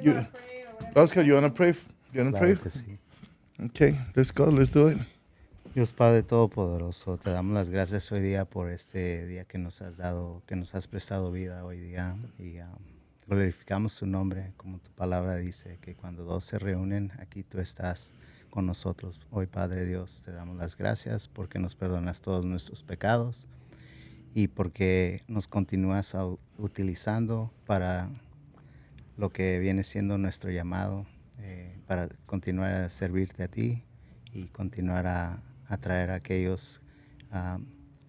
You, Oscar, you wanna pray? You wanna pray? Claro que sí. Okay, let's go. Let's do it. Dios Padre Todopoderoso, te damos las gracias hoy día por este día que nos has dado, que nos has prestado vida hoy día y glorificamos tu nombre, como tu palabra dice, que cuando dos se reúnen, aquí tú estás con nosotros. Hoy, Padre Dios, te damos las gracias porque nos perdonas todos nuestros pecados y porque nos continúas utilizando para lo que viene siendo nuestro llamado, para continuar a servirte a ti y continuar a atraer a aquellos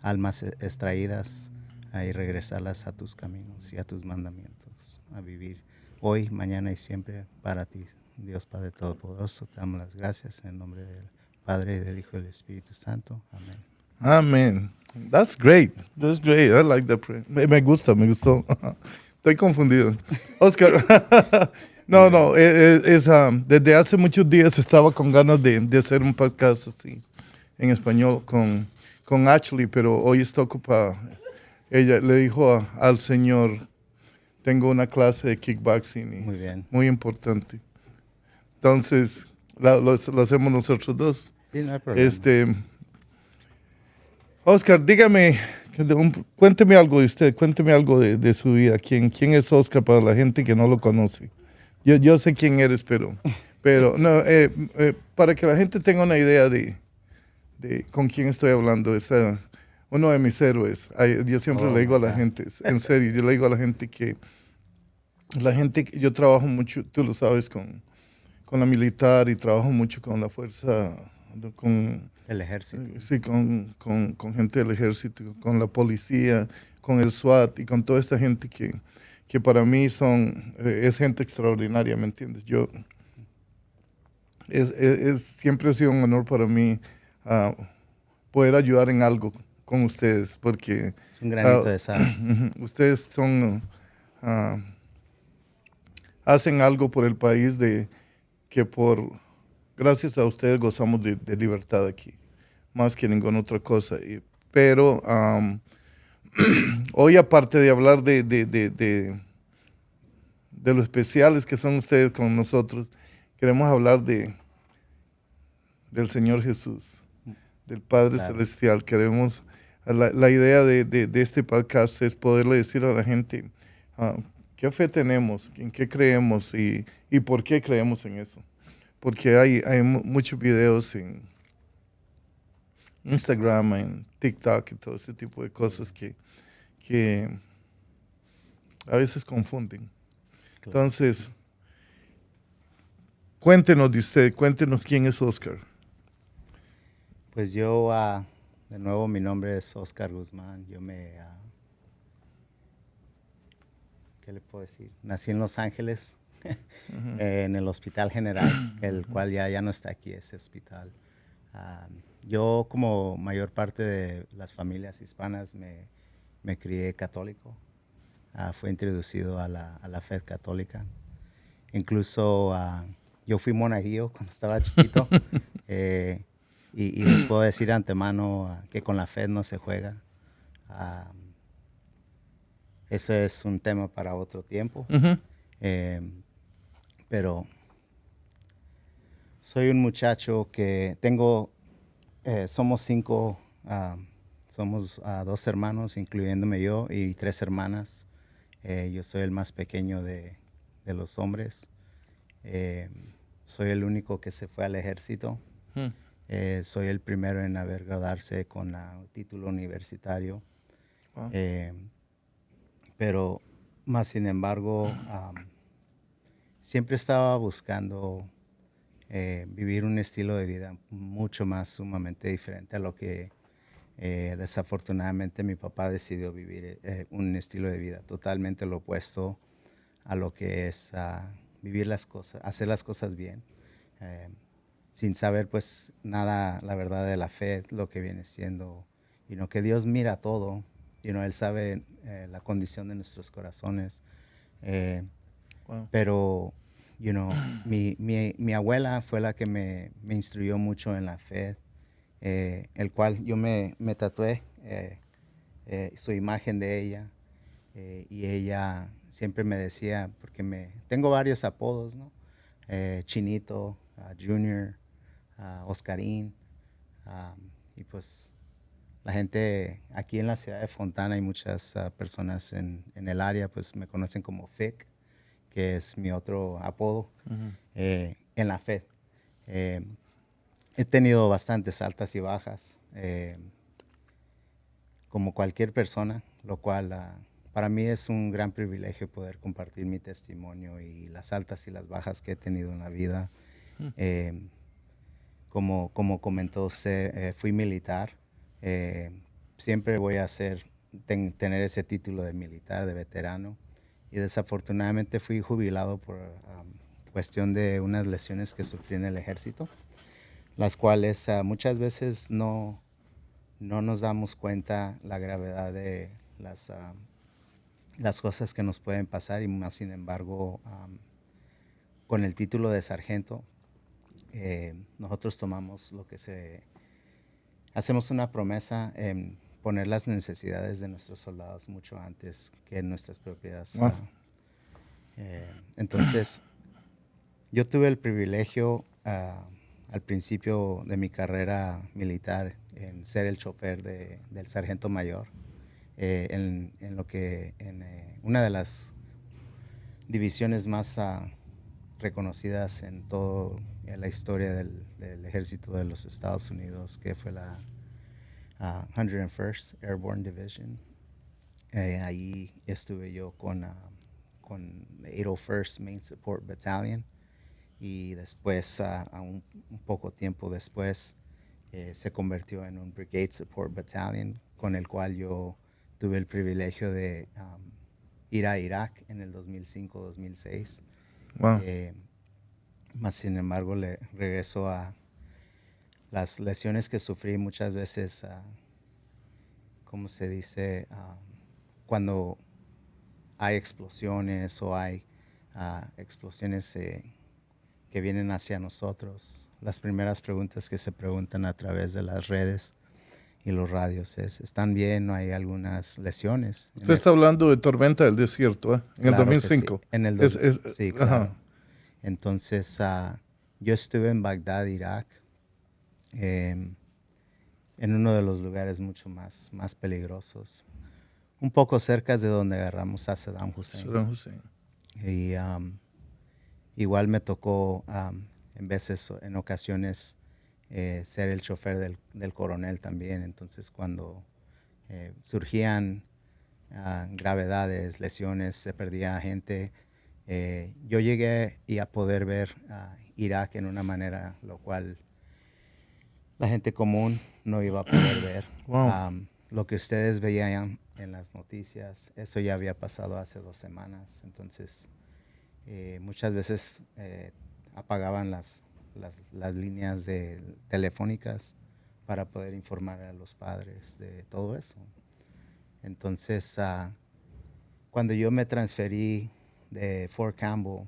almas extraídas y regresarlas a tus caminos y a tus mandamientos, a vivir hoy, mañana y siempre para ti. Dios Padre Todopoderoso, te damos las gracias en el nombre del Padre, y del Hijo y del Espíritu Santo. Amén. Amen. That's great. That's great. I like that prayer. Me gusta, me gustó. Estoy confundido. Oscar. No, desde hace muchos días estaba con ganas de hacer un podcast así, en español, con Ashley, pero hoy está ocupada. Ella le dijo al Señor, tengo una clase de kickboxing y Muy bien. muy importante. Entonces, lo hacemos nosotros dos. Sí, no hay problema. Oscar, dígame, cuénteme algo de usted, cuénteme algo de su vida. ¿Quién es Oscar para la gente que no lo conoce? Yo sé quién eres, pero no, para que la gente tenga una idea de con quién estoy hablando, es uno de mis héroes. Yo siempre le digo a la gente, en serio, yo le digo a la gente que yo trabajo mucho, tú lo sabes, con la militar y trabajo mucho con la fuerza, con El ejército. sí, con gente del ejército, con la policía, con el SWAT y con toda esta gente que para mí es gente extraordinaria, ¿me entiendes? Siempre ha sido un honor para mí poder ayudar en algo con ustedes, porque Es un granito de sal. ustedes hacen algo por el país gracias a ustedes gozamos de libertad aquí, más que ninguna otra cosa. Pero hoy, aparte de hablar de lo especiales que son ustedes con nosotros, queremos hablar del Señor Jesús, del Padre Claro. Celestial. La idea de este podcast es poderle decir a la gente qué fe tenemos, en qué creemos y por qué creemos en eso. Porque hay muchos videos en Instagram, en TikTok y todo este tipo de cosas que a veces confunden. Claro. Entonces, cuéntenos de usted, cuéntenos quién es Oscar. Pues yo, de nuevo, mi nombre es Oscar Guzmán. ¿Qué le puedo decir? Nací en Los Ángeles, en el Hospital General, el cual ya no está aquí, ese hospital. Yo, como mayor parte de las familias hispanas, me crié católico. Fui introducido a la fe católica. Incluso yo fui monaguillo cuando estaba chiquito. Y les puedo decir de antemano que con la fe no se juega. Ese es un tema para otro tiempo. Pero soy un muchacho que somos 5, somos 2 hermanos, incluyéndome yo, y 3 hermanas. Yo soy el más pequeño de los hombres. Soy el único que se fue al ejército. Soy el primero en haber graduarse con un título universitario. Wow. Pero más sin embargo, siempre estaba buscando vivir un estilo de vida mucho más sumamente diferente a lo que desafortunadamente mi papá decidió vivir, un estilo de vida totalmente lo opuesto a lo que es vivir las cosas, hacer las cosas bien, sin saber pues nada, la verdad de la fe, lo que viene siendo, que Dios mira todo, Él sabe la condición de nuestros corazones. Wow. Pero, mi abuela fue la que me instruyó mucho en la fe, el cual yo me tatué su imagen de ella, y ella siempre me decía, porque tengo varios apodos, ¿no? Chinito, Junior, Oscarín, y pues la gente aquí en la ciudad de Fontana y muchas personas en el área pues me conocen como Fic, que es mi otro apodo en la fe. He tenido bastantes altas y bajas, como cualquier persona, lo cual para mí es un gran privilegio poder compartir mi testimonio y las altas y las bajas que he tenido en la vida. Como comentó usted, fui militar. Siempre voy a tener ese título de militar, de veterano. Y desafortunadamente fui jubilado por cuestión de unas lesiones que sufrí en el ejército, las cuales muchas veces no nos damos cuenta la gravedad de las cosas que nos pueden pasar y más sin embargo con el título de sargento nosotros tomamos hacemos una promesa en poner las necesidades de nuestros soldados mucho antes que nuestras propias. Entonces, yo tuve el privilegio al principio de mi carrera militar en ser el chofer del sargento mayor en una de las divisiones más reconocidas en toda la historia del ejército de los Estados Unidos, que fue la 101st Airborne Division. Ahí estuve yo con 801st Main Support Battalion y después, un poco tiempo después, se convirtió en un Brigade Support Battalion, con el cual yo tuve el privilegio de ir a Irak en el 2005-2006. Wow. Más sin embargo, le regreso a las lesiones que sufrí muchas veces, ¿cómo se dice? Cuando hay explosiones o hay explosiones que vienen hacia nosotros, las primeras preguntas que se preguntan a través de las redes y los radios ¿están bien? ¿No hay algunas lesiones? Usted está hablando de Tormenta del Desierto, ¿eh? En Claro el que sí. 2005. En el sí, claro. Ajá. Entonces, yo estuve en Bagdad, Irak, en uno de los lugares mucho más peligrosos, un poco cerca de donde agarramos a Saddam Hussein. Saddam Hussein. Y igual me tocó en ocasiones, ser el chofer del coronel también. Entonces, cuando surgían gravedades, lesiones, se perdía gente, yo llegué a poder ver Irak en una manera lo cual la gente común no iba a poder ver. Wow. Lo que ustedes veían en las noticias, eso ya había pasado hace 2 semanas. Entonces, muchas veces apagaban las líneas telefónicas para poder informar a los padres de todo eso. Entonces, cuando yo me transferí de Fort Campbell,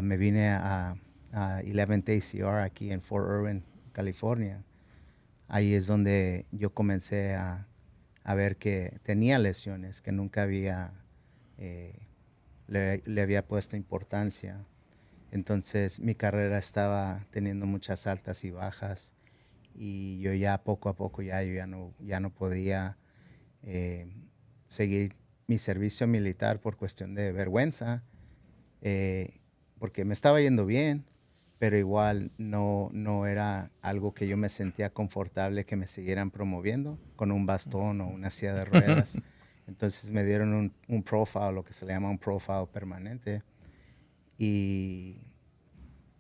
me vine a 11th ACR aquí en Fort Irwin, California. Ahí es donde yo comencé a ver que tenía lesiones, que nunca le había puesto importancia. Entonces mi carrera estaba teniendo muchas altas y bajas y yo ya poco a poco ya no podía seguir mi servicio militar por cuestión de vergüenza, porque me estaba yendo bien, pero igual no era algo que yo me sentía confortable que me siguieran promoviendo con un bastón o una silla de ruedas. Entonces me dieron un profile, lo que se le llama un profile permanente, y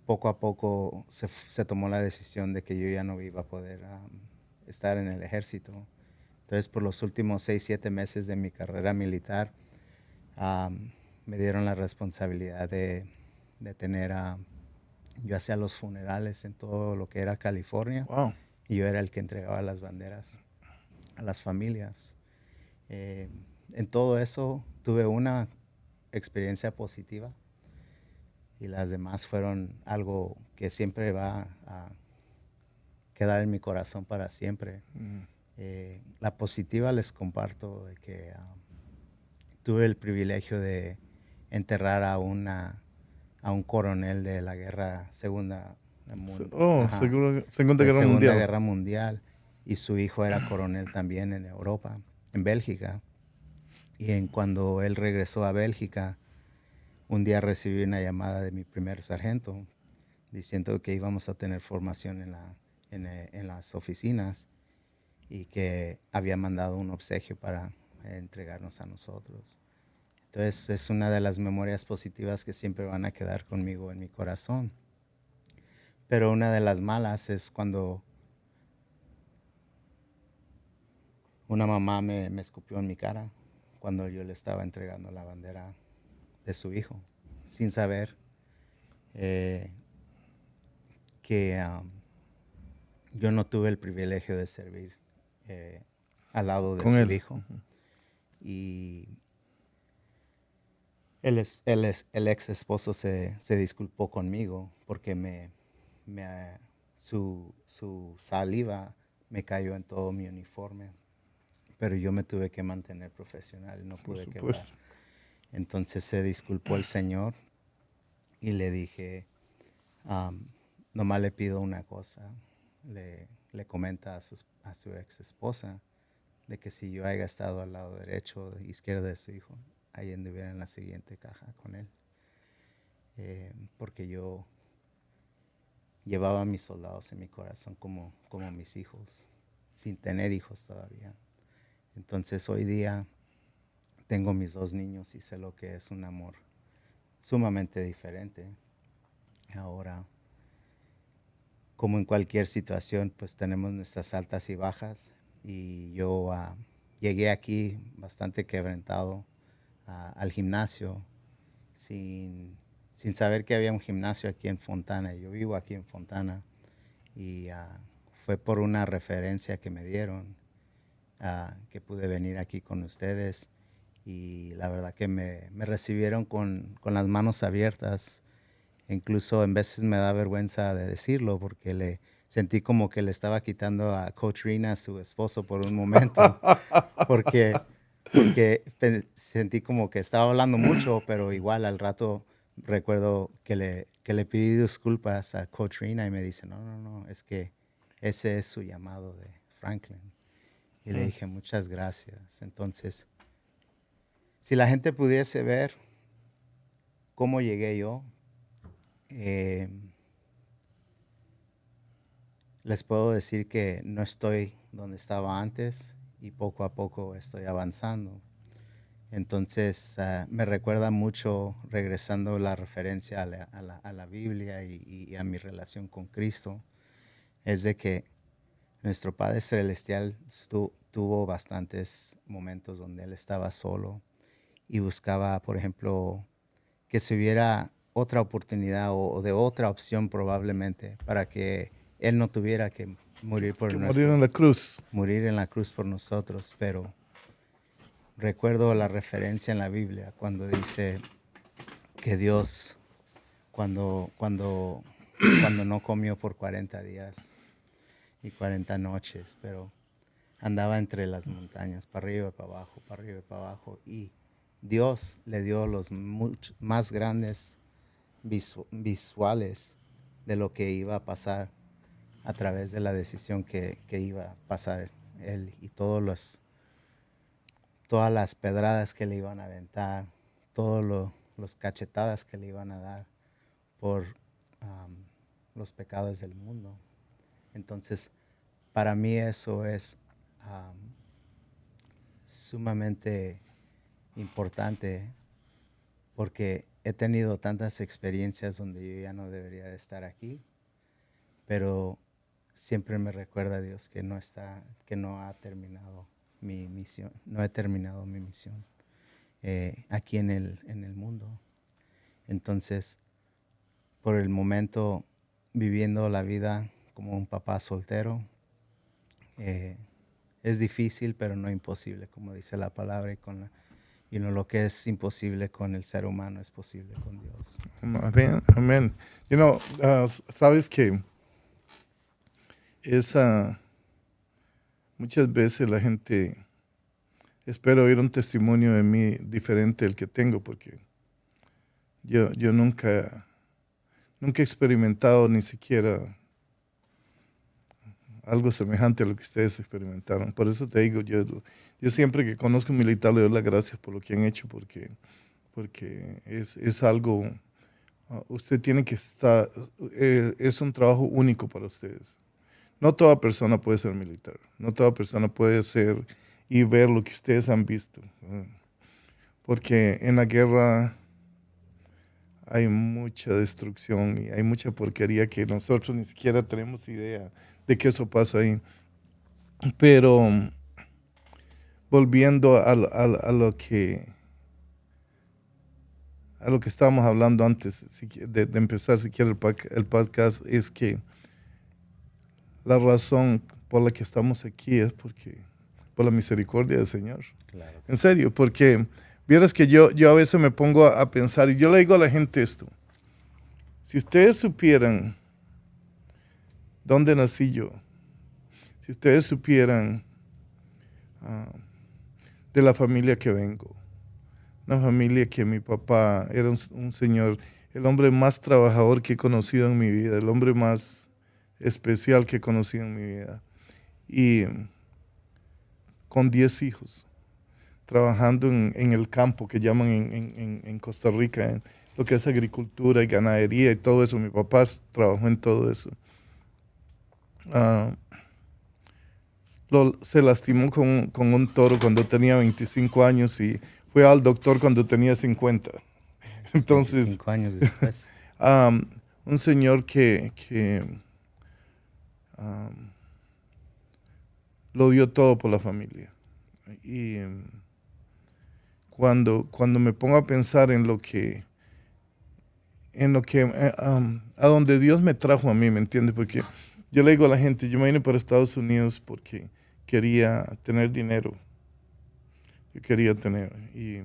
poco a poco se tomó la decisión de que yo ya no iba a poder estar en el ejército. Entonces, por los últimos 6-7 meses de mi carrera militar, me dieron la responsabilidad de tener yo hacía los funerales en todo lo que era California. Wow. Y yo era el que entregaba las banderas a las familias. En todo eso tuve una experiencia positiva y las demás fueron algo que siempre va a quedar en mi corazón para siempre. La positiva les comparto de que tuve el privilegio de enterrar a un coronel de la guerra Segunda de Guerra Segunda Mundial. Guerra Mundial, y su hijo era coronel también en Europa, en Bélgica. Y cuando él regresó a Bélgica, un día recibí una llamada de mi primer sargento diciendo que íbamos a tener formación en las oficinas y que había mandado un obsequio para entregarnos a nosotros. Entonces es una de las memorias positivas que siempre van a quedar conmigo en mi corazón. Pero una de las malas es cuando una mamá me escupió en mi cara cuando yo le estaba entregando la bandera de su hijo, sin saber que yo no tuve el privilegio de servir eh, al lado de Con su él. hijo. Y el ex esposo se disculpó conmigo porque su saliva me cayó en todo mi uniforme, pero yo me tuve que mantener profesional y no Por pude quebrar. supuesto. Entonces se disculpó el Señor y le dije, nomás le pido una cosa, le comenta a su ex esposa de que si yo haya estado al lado derecho o izquierdo de su hijo, ahí anduviera en la siguiente caja con él. Porque yo llevaba a mis soldados en mi corazón como mis hijos, sin tener hijos todavía. Entonces hoy día tengo mis 2 niños y sé lo que es un amor sumamente diferente. Ahora, como en cualquier situación, pues tenemos nuestras altas y bajas. Y yo llegué aquí bastante quebrantado al gimnasio sin saber que había un gimnasio aquí en Fontana. Yo vivo aquí en Fontana y fue por una referencia que me dieron que pude venir aquí con ustedes. Y la verdad que me recibieron con las manos abiertas. Incluso en veces me da vergüenza de decirlo porque sentí como que le estaba quitando a Coach Rina a su esposo por un momento, porque, sentí como que estaba hablando mucho, pero igual al rato recuerdo que le pedí disculpas a Coach Rina y me dice, no, es que ese es su llamado de Franklin. Y le dije, muchas gracias. Entonces, si la gente pudiese ver cómo llegué yo, les puedo decir que no estoy donde estaba antes y poco a poco estoy avanzando. Entonces me recuerda mucho, regresando la referencia a la Biblia y a mi relación con Cristo, es de que nuestro Padre Celestial tuvo bastantes momentos donde Él estaba solo y buscaba, por ejemplo, que se hubiera otra oportunidad o de otra opción probablemente para que Él no tuviera que morir Que murió en la cruz. morir en la cruz por nosotros. Pero recuerdo la referencia en la Biblia cuando dice que Dios, cuando no comió por 40 días y 40 noches, pero andaba entre las montañas, para arriba y para abajo, para arriba y para abajo, y Dios le dio los más grandes visuales de lo que iba a pasar a través de la decisión que iba a pasar él y todas las pedradas que le iban a aventar, todas las cachetadas que le iban a dar por los pecados del mundo. Entonces, para mí eso es sumamente importante porque he tenido tantas experiencias donde yo ya no debería de estar aquí, pero siempre me recuerda a Dios que no ha terminado mi misión, no he terminado mi misión aquí en el mundo. Entonces, por el momento, viviendo la vida como un papá soltero, es difícil, pero no imposible, como dice la palabra, y lo que es imposible con el ser humano es posible con Dios. Amén, amén. Sabes que muchas veces la gente espero oír un testimonio de mí diferente al que tengo, porque yo nunca he experimentado ni siquiera algo semejante a lo que ustedes experimentaron. Por eso te digo, yo siempre que conozco un militar le doy las gracias por lo que han hecho, porque es algo, usted tiene que estar, es un trabajo único para ustedes. No toda persona puede ser militar, no toda persona puede ser y ver lo que ustedes han visto, porque en la guerra hay mucha destrucción y hay mucha porquería que nosotros ni siquiera tenemos idea de que eso pasa ahí. Pero volviendo a lo que estábamos hablando antes de empezar siquiera el podcast, es que la razón por la que estamos aquí es por la misericordia del Señor. Claro. En serio, porque vieras que yo a veces me pongo a pensar, y yo le digo a la gente esto: si ustedes supieran dónde nací yo, si ustedes supieran de la familia que vengo, una familia que mi papá era un señor, el hombre más trabajador que he conocido en mi vida, el hombre más especial que he conocido en mi vida, y con 10 hijos, trabajando en el campo que llaman en Costa Rica, en lo que es agricultura y ganadería y todo eso. Mi papá trabajó en todo eso. Se lastimó con un toro cuando tenía 25 años y fue al doctor cuando tenía 50. Entonces, 5 años después. un señor que lo dio todo por la familia. Y cuando me pongo a pensar en lo que a donde Dios me trajo a mí, ¿me entiendes? Porque yo le digo a la gente, yo me vine para Estados Unidos porque quería tener dinero. Yo quería tener. Y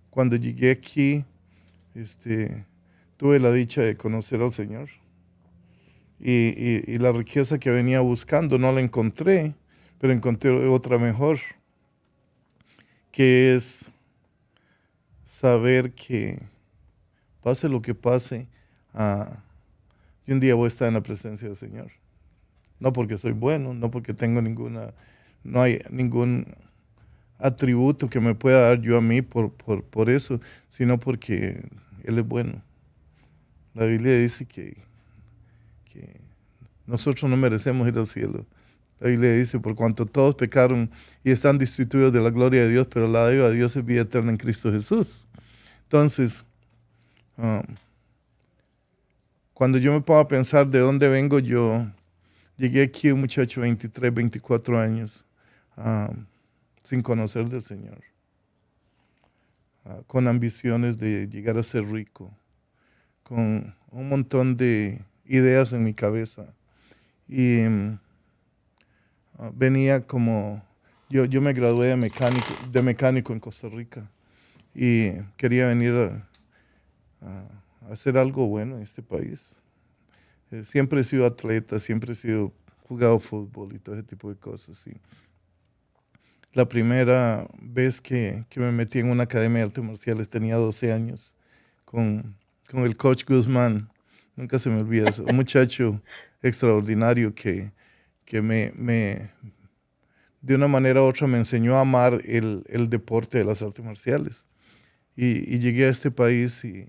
cuando llegué aquí, tuve la dicha de conocer al Señor. Y la riqueza que venía buscando no la encontré, pero encontré otra mejor, que es saber que pase lo que pase, yo un día voy a estar en la presencia del Señor. No porque soy bueno, no porque tengo no hay ningún atributo que me pueda dar yo a mí por eso, sino porque Él es bueno. La Biblia dice que nosotros no merecemos ir al cielo. La Biblia dice, por cuanto todos pecaron y están destituidos de la gloria de Dios, pero la dádiva de Dios es vida eterna en Cristo Jesús. Entonces, cuando yo me pongo a pensar de dónde vengo, yo llegué aquí un muchacho de 23, 24 años, sin conocer del Señor, con ambiciones de llegar a ser rico, con un montón de ideas en mi cabeza. Y venía como, yo me gradué de mecánico en Costa Rica y quería venir a hacer algo bueno en este país. Siempre he sido atleta, siempre he jugado fútbol y todo ese tipo de cosas. Y la primera vez que me metí en una academia de artes marciales tenía 12 años con el coach Guzmán. Nunca se me olvida eso. Un muchacho extraordinario que de una manera u otra me enseñó a amar el deporte de las artes marciales. Y llegué a este país y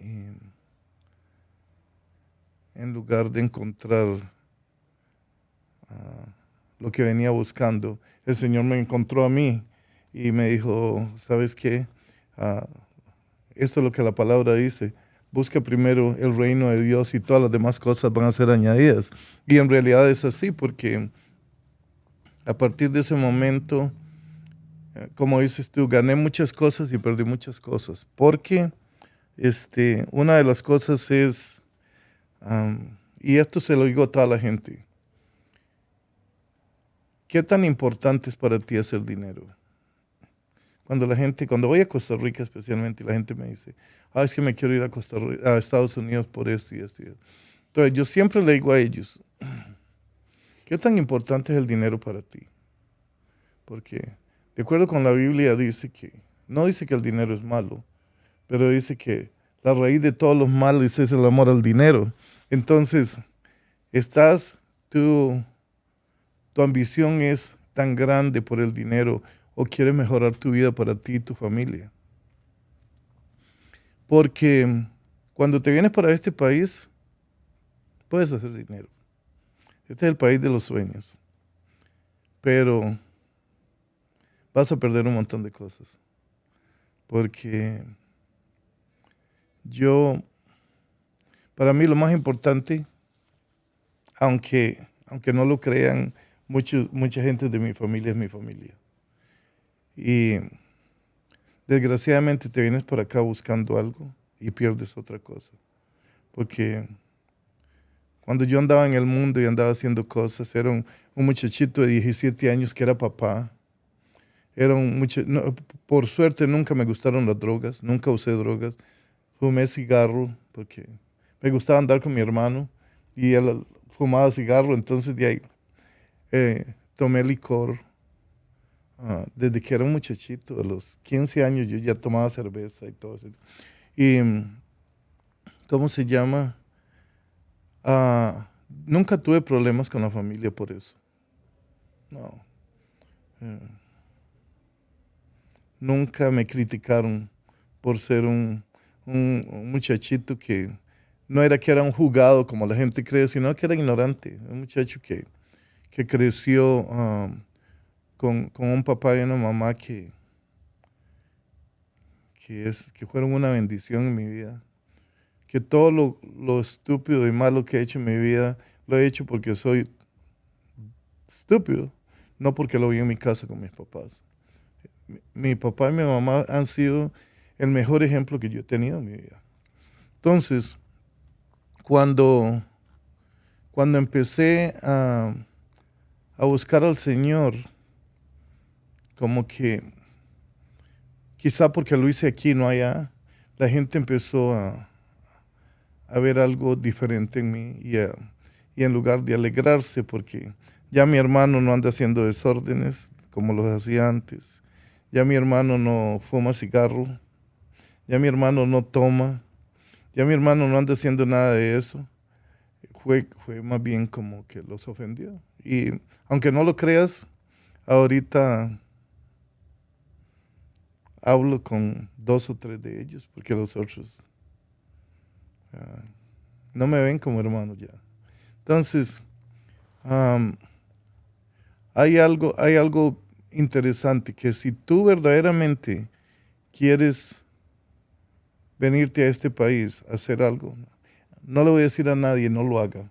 en lugar de encontrar lo que venía buscando, el Señor me encontró a mí y me dijo, ¿sabes qué? Esto es lo que la palabra dice. Busca primero el reino de Dios y todas las demás cosas van a ser añadidas. Y en realidad es así, porque a partir de ese momento, como dices tú, gané muchas cosas y perdí muchas cosas. Porque una de las cosas es, y esto se lo digo a toda la gente, ¿qué tan importante es para ti hacer dinero? Cuando voy a Costa Rica especialmente, la gente me dice, es que me quiero ir a Estados Unidos por esto y esto y esto. Entonces yo siempre le digo a ellos, ¿qué tan importante es el dinero para ti? Porque de acuerdo con la Biblia dice que, no dice que el dinero es malo, pero dice que la raíz de todos los males es el amor al dinero. Entonces, estás, tu, tu ambición es tan grande por el dinero o quieres mejorar tu vida para ti y tu familia. Porque cuando te vienes para este país, puedes hacer dinero. Este es el país de los sueños. Pero vas a perder un montón de cosas. Porque para mí lo más importante, aunque no lo crean, mucha gente de mi familia es mi familia. Y desgraciadamente te vienes por acá buscando algo y pierdes otra cosa. Porque cuando yo andaba en el mundo y andaba haciendo cosas, era un muchachito de 17 años que era papá. Por suerte nunca me gustaron las drogas, nunca usé drogas. Fumé cigarro porque me gustaba andar con mi hermano y él fumaba cigarro, entonces de ahí tomé licor. Desde que era un muchachito, a los 15 años yo ya tomaba cerveza y todo eso. Y, ¿cómo se llama? Nunca tuve problemas con la familia por eso. No. Eh, Nunca me criticaron por ser un muchachito que no era que era un jugado como la gente cree, sino que era ignorante. Un muchacho que creció con un papá y una mamá que fueron una bendición en mi vida. Que todo lo estúpido y malo que he hecho en mi vida, lo he hecho porque soy estúpido, no porque lo vi en mi casa con mis papás. Mi papá y mi mamá han sido el mejor ejemplo que yo he tenido en mi vida. Entonces, cuando empecé a buscar al Señor, como que quizá porque lo hice aquí, no allá, la gente empezó a ver algo diferente en mí y en lugar de alegrarse, porque ya mi hermano no anda haciendo desórdenes como los hacía antes. Ya mi hermano no fuma cigarro, ya mi hermano no toma, ya mi hermano no anda haciendo nada de eso. Fue más bien como que los ofendió. Y aunque no lo creas, ahorita hablo con 2 o 3 de ellos, porque los otros no me ven como hermano ya. Entonces, hay algo interesante, que si tú verdaderamente quieres venirte a este país a hacer algo, no le voy a decir a nadie, no lo haga,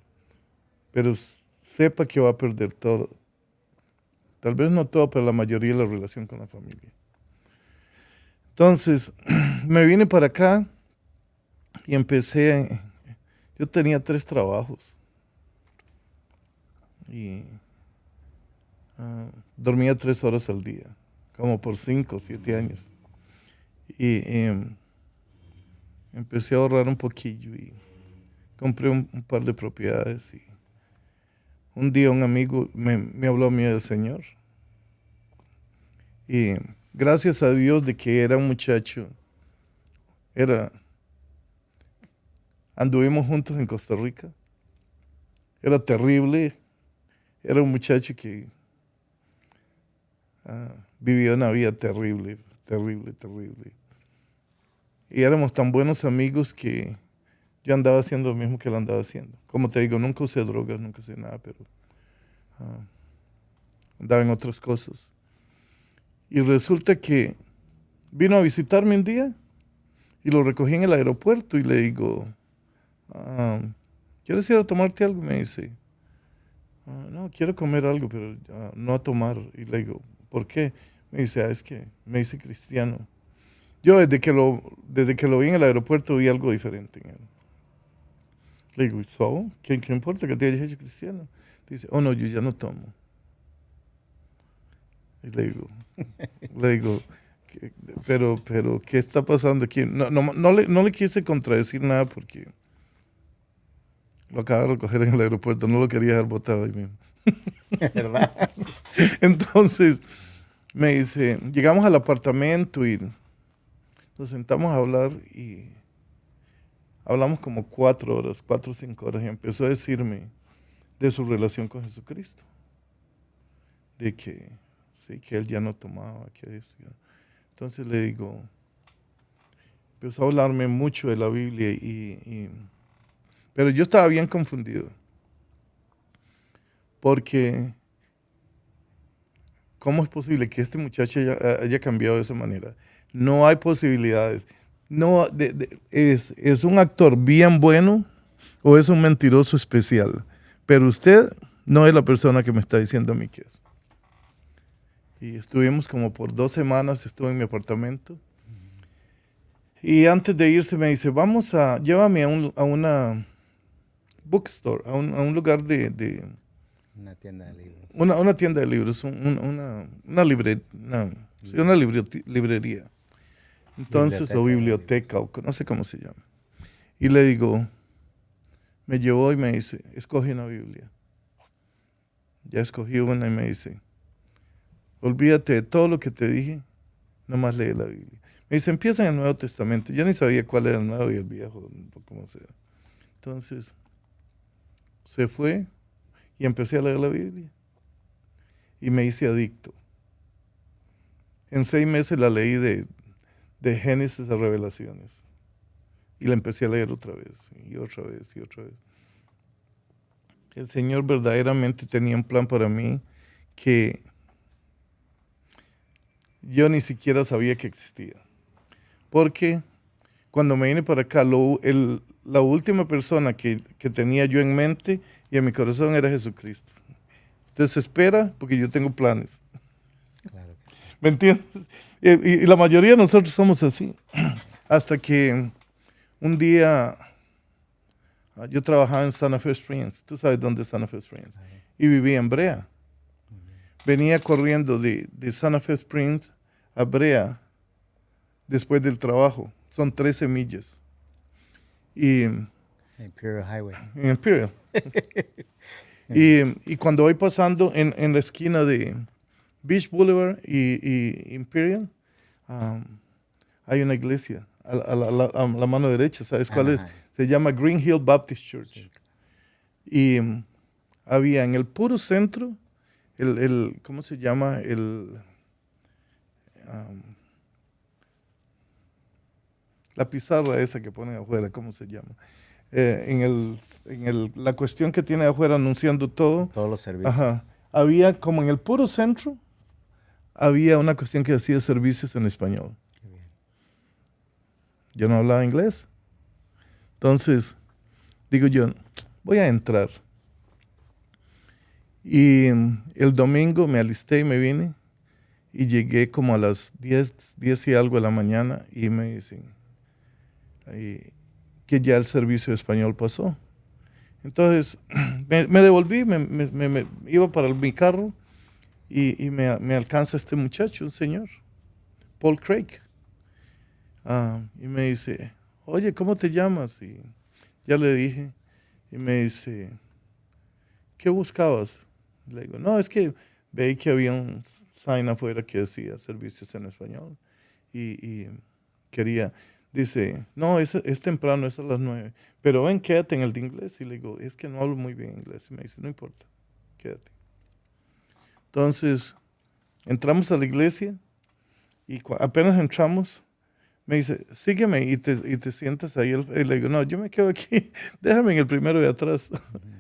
pero sepa que va a perder todo. Tal vez no todo, pero la mayoría de la relación con la familia. Entonces, me vine para acá y yo tenía 3 trabajos y dormía 3 horas al día, como por 5 o 7 años. Y empecé a ahorrar un poquillo y compré un par de propiedades. Y un día un amigo me habló a mí del Señor. Y gracias a Dios de que era un muchacho, anduvimos juntos en Costa Rica. Era terrible. Era un muchacho que vivía una vida terrible, terrible, terrible. Y éramos tan buenos amigos que yo andaba haciendo lo mismo que él andaba haciendo. Como te digo, nunca usé drogas, nunca usé nada, pero andaba en otras cosas. Y resulta que vino a visitarme un día y lo recogí en el aeropuerto y le digo, ¿quieres ir a tomarte algo? Me dice, no, quiero comer algo, pero no a tomar. Y le digo, ¿por qué? Me dice, es que me dice cristiano. Yo desde que lo vi en el aeropuerto vi algo diferente en él. Le digo, ¿so? ¿Qué importa que te hayas hecho cristiano? Dice, oh no, yo ya no tomo. Y le digo, pero, ¿qué está pasando aquí? No le quise contradecir nada porque lo acaba de recoger en el aeropuerto, no lo quería dejar botado ahí mismo. ¿Verdad? Entonces, me dice, llegamos al apartamento y nos sentamos a hablar y hablamos como 4 o 5 horas, y empezó a decirme de su relación con Jesucristo, de que sí, que él ya no tomaba, que eso. Entonces le digo, empezó a hablarme mucho de la Biblia, pero yo estaba bien confundido, porque ¿cómo es posible que este muchacho haya cambiado de esa manera? No hay posibilidades. No, es un actor bien bueno o es un mentiroso especial, pero usted no es la persona que me está diciendo a mí que es. Y estuvimos como por 2 semanas, estuve en mi apartamento. Y antes de irse me dice, llévame a una bookstore, a un lugar Una tienda de libros. una tienda de libros, sí, una librería. Entonces, o biblioteca, o no sé cómo se llama. Y le digo, me llevó y me dice, escoge una Biblia. Ya escogí una y me dice, olvídate de todo lo que te dije, nomás lee la Biblia. Me dice, empieza en el Nuevo Testamento. Yo ni sabía cuál era el Nuevo y el Viejo, o como sea. Entonces, se fue y empecé a leer la Biblia. Y me hice adicto. En 6 meses la leí de Génesis a Revelaciones. Y la empecé a leer otra vez, y otra vez, y otra vez. El Señor verdaderamente tenía un plan para mí que yo ni siquiera sabía que existía. Porque cuando me vine para acá, la última persona que tenía yo en mente y en mi corazón era Jesucristo. Entonces espera, porque yo tengo planes. Claro que sí. ¿Me entiendes? Y la mayoría de nosotros somos así. Hasta que un día yo trabajaba en Santa Fe Springs. Tú sabes dónde es Santa Fe Springs. Y vivía en Brea. Venía corriendo de Santa Fe Springs a Brea después del trabajo. Son 13 millas. Y Imperial Highway. en Imperial. y cuando voy pasando en la esquina de Beach Boulevard y Imperial, hay una iglesia a la mano derecha. ¿Sabes cuál es? Se llama Green Hill Baptist Church. Sí. Y había en el puro centro, ¿cómo se llama? La pizarra esa que ponen afuera, ¿cómo se llama? La cuestión que tiene afuera anunciando todo. Todos los servicios. Ajá. Había como en el puro centro, había una cuestión que hacía servicios en español. Qué bien. Yo no hablaba inglés. Entonces, digo yo, voy a entrar. Y el domingo me alisté y me vine. Y llegué como a las 10 y algo de la mañana y me dicen que ya el servicio de español pasó. Entonces, me devolví, me iba para mi carro y me alcanza este muchacho, un señor, Paul Craig. Y me dice, oye, ¿cómo te llamas? Y ya le dije. Y me dice, ¿qué buscabas? Le digo, no, es que veí que había un sign afuera que decía servicios en español. Y quería, dice, no, es temprano, es a las 9. Pero ven, quédate en el de inglés. Y le digo, es que no hablo muy bien inglés. Y me dice, no importa, quédate. Entonces, entramos a la iglesia y apenas entramos, me dice, sígueme y te sientas ahí. Y le digo, no, yo me quedo aquí, déjame en el primero de atrás.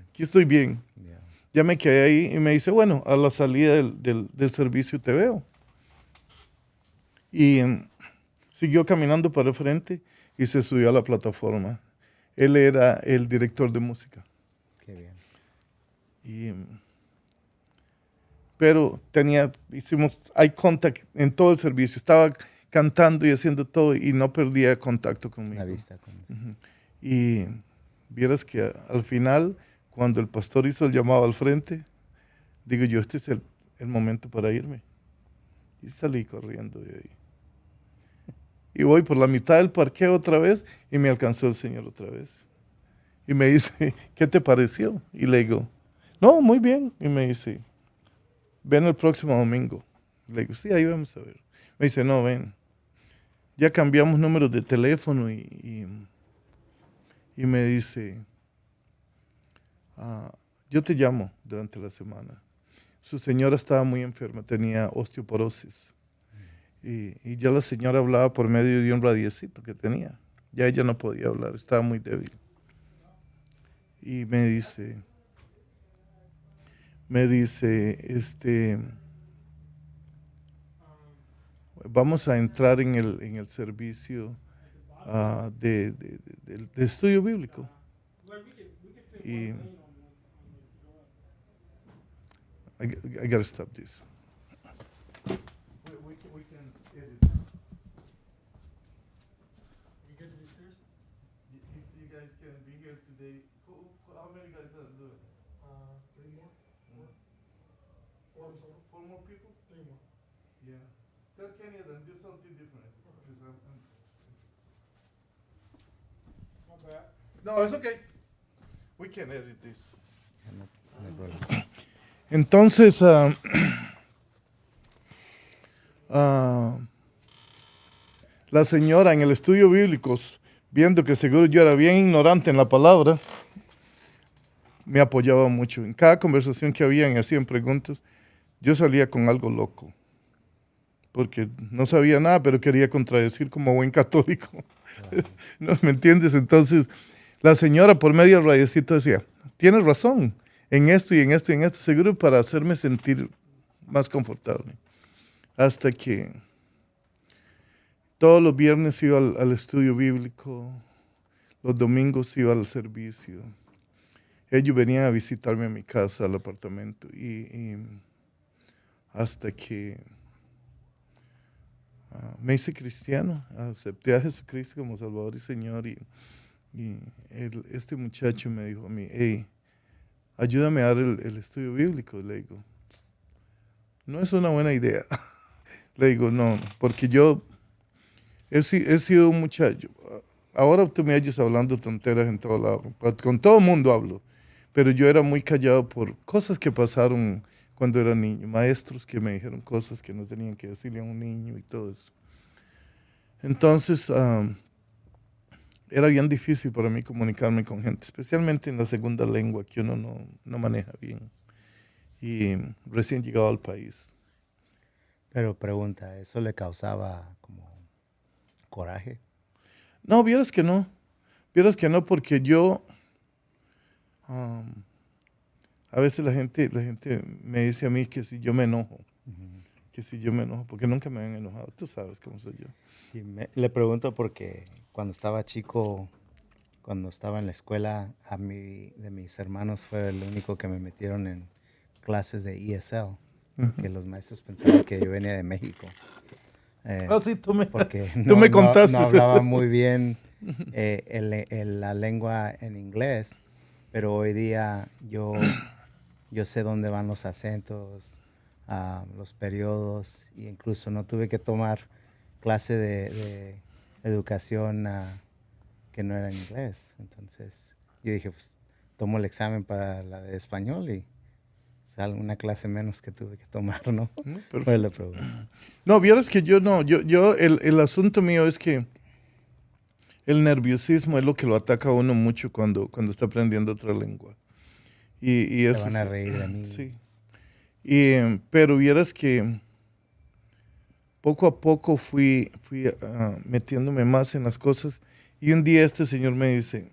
Aquí estoy bien. Yeah. Ya me quedé ahí y me dice, bueno, a la salida del servicio te veo. Y siguió caminando para el frente y se subió a la plataforma. Él era el director de música. Qué bien. Pero hicimos eye contact en todo el servicio. Estaba cantando y haciendo todo y no perdía contacto conmigo. La vista. Y vieras que al final, cuando el pastor hizo el llamado al frente, digo yo, este es el momento para irme. Y salí corriendo de ahí. Y voy por la mitad del parqueo otra vez y me alcanzó el Señor otra vez. Y me dice, ¿qué te pareció? Y le digo, no, muy bien. Y me dice, ven el próximo domingo. Le digo, sí, ahí vamos a ver. Me dice, no, ven, ya cambiamos números de teléfono y me dice, ah, yo te llamo durante la semana. Su señora estaba muy enferma, tenía osteoporosis. Y ya la señora hablaba por medio de un radiecito que tenía. Ya ella no podía hablar, estaba muy débil. Y me dice, vamos a entrar en el servicio de estudio bíblico. Y I gotta stop this. We can edit. You good to do stairs? If you guys can be here today, how many guys are doing? 3 more? 4? 4 in total? 4 more people? 3 more. Yeah. Tell Kenny then do something different. Not bad. No, it's okay. We can edit this. No, no hay problema. Entonces, la señora en el estudio bíblico, viendo que seguro yo era bien ignorante en la palabra, me apoyaba mucho. En cada conversación que había y hacían preguntas, yo salía con algo loco. Porque no sabía nada, pero quería contradecir como buen católico. ¿No me entiendes? Entonces, la señora por medio del radiecito decía, tienes razón, en esto y en esto y en esto, seguro para hacerme sentir más confortable. Hasta que todos los viernes iba al estudio bíblico, los domingos iba al servicio. Ellos venían a visitarme a mi casa, al apartamento, y hasta que me hice cristiano, acepté a Jesucristo como Salvador y Señor, y este muchacho me dijo a mí, hey, ayúdame a dar el estudio bíblico. Le digo, no es una buena idea. Le digo, no, porque yo he sido un muchacho. Ahora tú me oyes hablando tonteras en todo lado. Con todo el mundo hablo. Pero yo era muy callado por cosas que pasaron cuando era niño. Maestros que me dijeron cosas que no tenían que decirle a un niño y todo eso. Entonces, era bien difícil para mí comunicarme con gente, especialmente en la segunda lengua que uno no maneja bien. Y recién llegado al país. Pero pregunta, ¿eso le causaba como coraje? No, vieras que no. Vieras que no, porque yo... a veces la gente me dice a mí que si yo me enojo. Que si yo me enojo, porque nunca me han enojado. Tú sabes cómo soy yo. Sí, le pregunto porque cuando estaba chico, cuando estaba en la escuela, de mis hermanos fue el único que me metieron en clases de ESL, que los maestros pensaban que yo venía de México. Sí, Porque tú me contaste. no hablaba muy bien la lengua en inglés, pero hoy día yo sé dónde van los acentos, los periodos, e incluso no tuve que tomar clase de educación que no era en inglés. Entonces yo dije, pues tomo el examen para la de español y sale una clase menos que tuve que tomar, ¿no? Pues le pregunto. No, vieras que yo no, el asunto mío es que el nerviosismo es lo que lo ataca a uno mucho cuando está aprendiendo otra lengua. Y Se eso van a reír de mí. Sí. Pero vieras que poco a poco fui metiéndome más en las cosas. Y un día este señor me dice,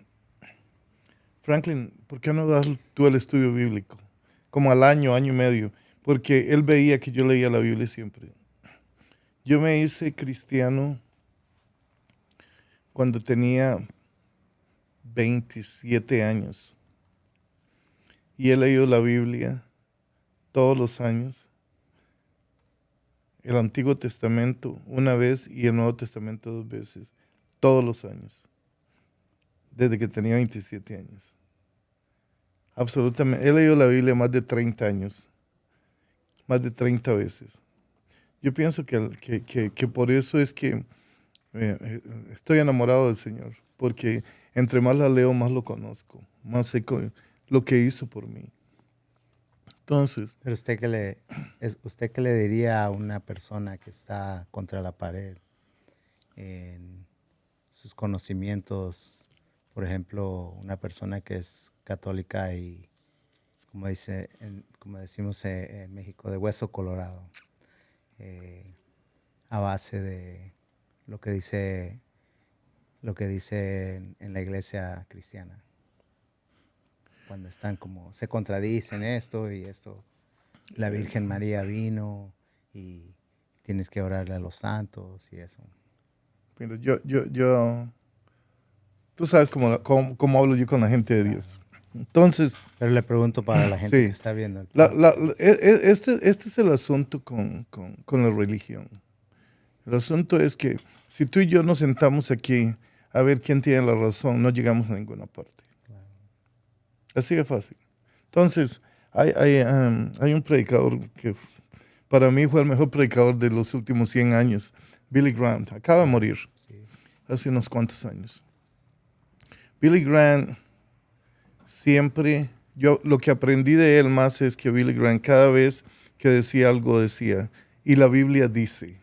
Franklin, ¿por qué no das tú el estudio bíblico? Como al año y medio. Porque él veía que yo leía la Biblia siempre. Yo me hice cristiano cuando tenía 27 años. Y he leído la Biblia todos los años. El Antiguo Testamento una vez y el Nuevo Testamento 2 veces. Todos los años. Desde que tenía 27 años. Absolutamente. He leído la Biblia más de 30 años. Más de 30 veces. Yo pienso que por eso es que estoy enamorado del Señor. Porque entre más la leo, más lo conozco. Más sé lo que hizo por mí. Entonces, Pero usted qué le diría a una persona que está contra la pared en sus conocimientos, por ejemplo, una persona que es católica y como decimos en México, de hueso colorado, eh, a base de lo que dice en la iglesia cristiana, cuando están como se contradicen esto y esto. La Virgen María vino y tienes que orarle a los santos y eso. mira, tú sabes cómo hablo yo con la gente de Dios. Entonces, Pero le pregunto para la gente sí, que está viendo el este es el asunto con la religión. El asunto es que si tú y yo nos sentamos aquí a ver quién tiene la razón, no llegamos a ninguna parte. Así de fácil. Entonces, hay un predicador que para mí fue el mejor predicador de los últimos 100 años, Billy Graham. Acaba de morir Sí. hace unos cuantos años. Billy Graham siempre, yo lo que aprendí de él más es que Billy Graham cada vez que decía algo decía, y la Biblia dice,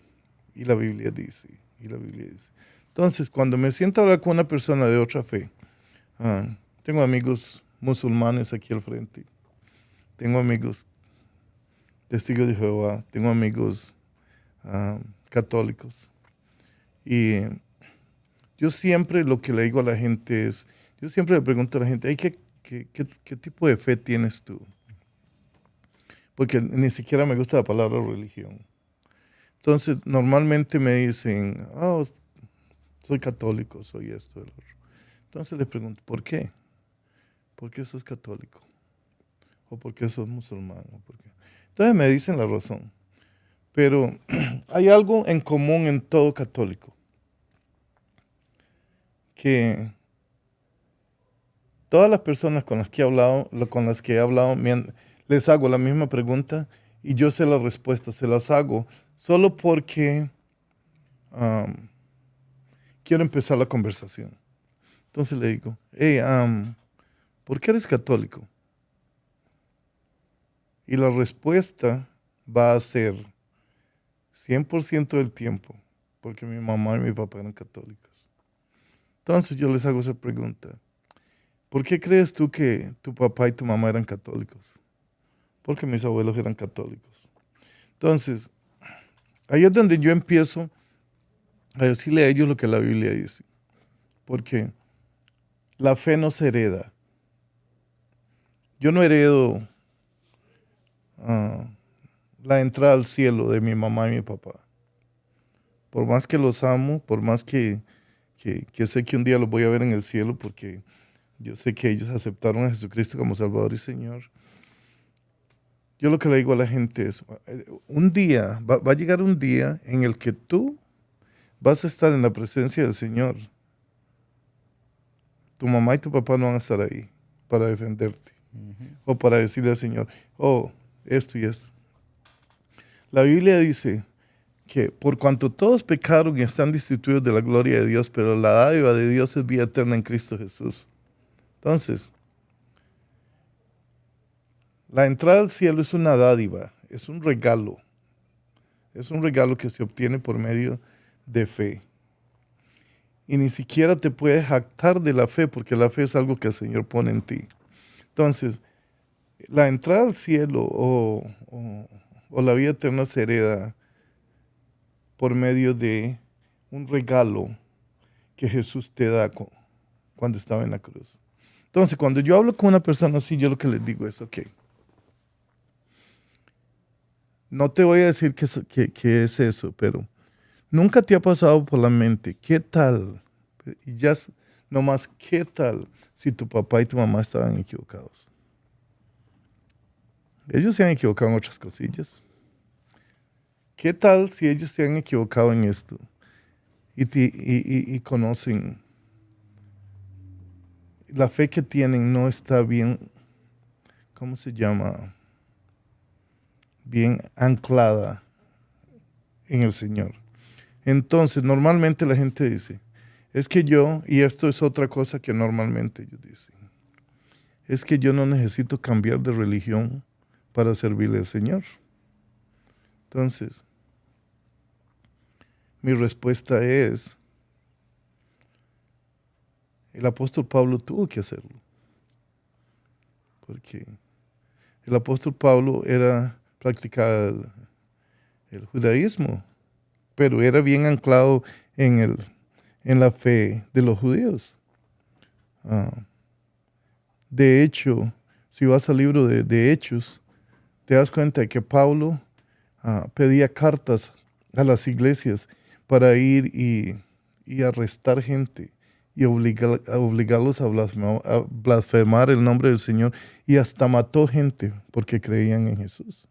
y la Biblia dice, y la Biblia dice. Entonces, cuando me siento a hablar con una persona de otra fe, tengo amigos musulmanes aquí al frente, tengo amigos testigos de Jehová, tengo amigos católicos, y yo siempre lo que le digo a la gente es, yo siempre le pregunto a la gente, "Ay, ¿qué tipo de fe tienes tú?" Porque ni siquiera me gusta la palabra religión. Entonces, normalmente me dicen, oh, soy católico, soy esto, el otro. Entonces les pregunto, ¿por qué? ¿Por qué sos católico? ¿O por qué sos musulmán? ¿O por qué? Entonces me dicen la razón. Pero hay algo en común en todo católico. Que todas las personas con las que he hablado, les hago la misma pregunta y yo sé la respuesta. Se las hago solo porque quiero empezar la conversación. Entonces le digo, hey, ¿por qué eres católico? Y la respuesta va a ser 100% del tiempo, porque mi mamá y mi papá eran católicos. Entonces yo les hago esa pregunta. ¿Por qué crees tú que tu papá y tu mamá eran católicos? Porque mis abuelos eran católicos. Entonces, ahí es donde yo empiezo a decirle a ellos lo que la Biblia dice. Porque la fe no se hereda. Yo no heredo la entrada al cielo de mi mamá y mi papá. Por más que los amo, por más que sé que un día los voy a ver en el cielo, porque yo sé que ellos aceptaron a Jesucristo como Salvador y Señor. Yo lo que le digo a la gente es, un día, va a llegar un día en el que tú vas a estar en la presencia del Señor. Tu mamá y tu papá no van a estar ahí para defenderte o para decirle al Señor, oh, esto y esto. La Biblia dice que por cuanto todos pecaron y están destituidos de la gloria de Dios, pero la dádiva de Dios es vida eterna en Cristo Jesús. Entonces, la entrada al cielo es una dádiva, es un regalo. Es un regalo que se obtiene por medio de fe. Y ni siquiera te puedes jactar de la fe, porque la fe es algo que el Señor pone en ti. Entonces, la entrada al cielo o la vida eterna se hereda por medio de un regalo que Jesús te da cuando estaba en la cruz. Entonces, cuando yo hablo con una persona así, yo lo que les digo es, ok, no te voy a decir qué es eso, pero nunca te ha pasado por la mente, ¿qué tal? Y ya nomás, ¿qué tal si tu papá y tu mamá estaban equivocados? Ellos se han equivocado en otras cosillas. ¿Qué tal si ellos se han equivocado en esto? Y conocen, la fe que tienen no está bien, ¿cómo se llama? Bien anclada en el Señor. Entonces, normalmente la gente dice, es que yo, y esto es otra cosa que normalmente ellos dicen, es que yo no necesito cambiar de religión para servirle al Señor. Entonces, mi respuesta es, el apóstol Pablo tuvo que hacerlo. Porque el apóstol Pablo practicaba el judaísmo, pero era bien anclado en la fe de los judíos. De hecho, si vas al libro de Hechos, te das cuenta de que Pablo pedía cartas a las iglesias para ir y arrestar gente y obligarlos a blasfemar el nombre del Señor, y hasta mató gente porque creían en Jesús.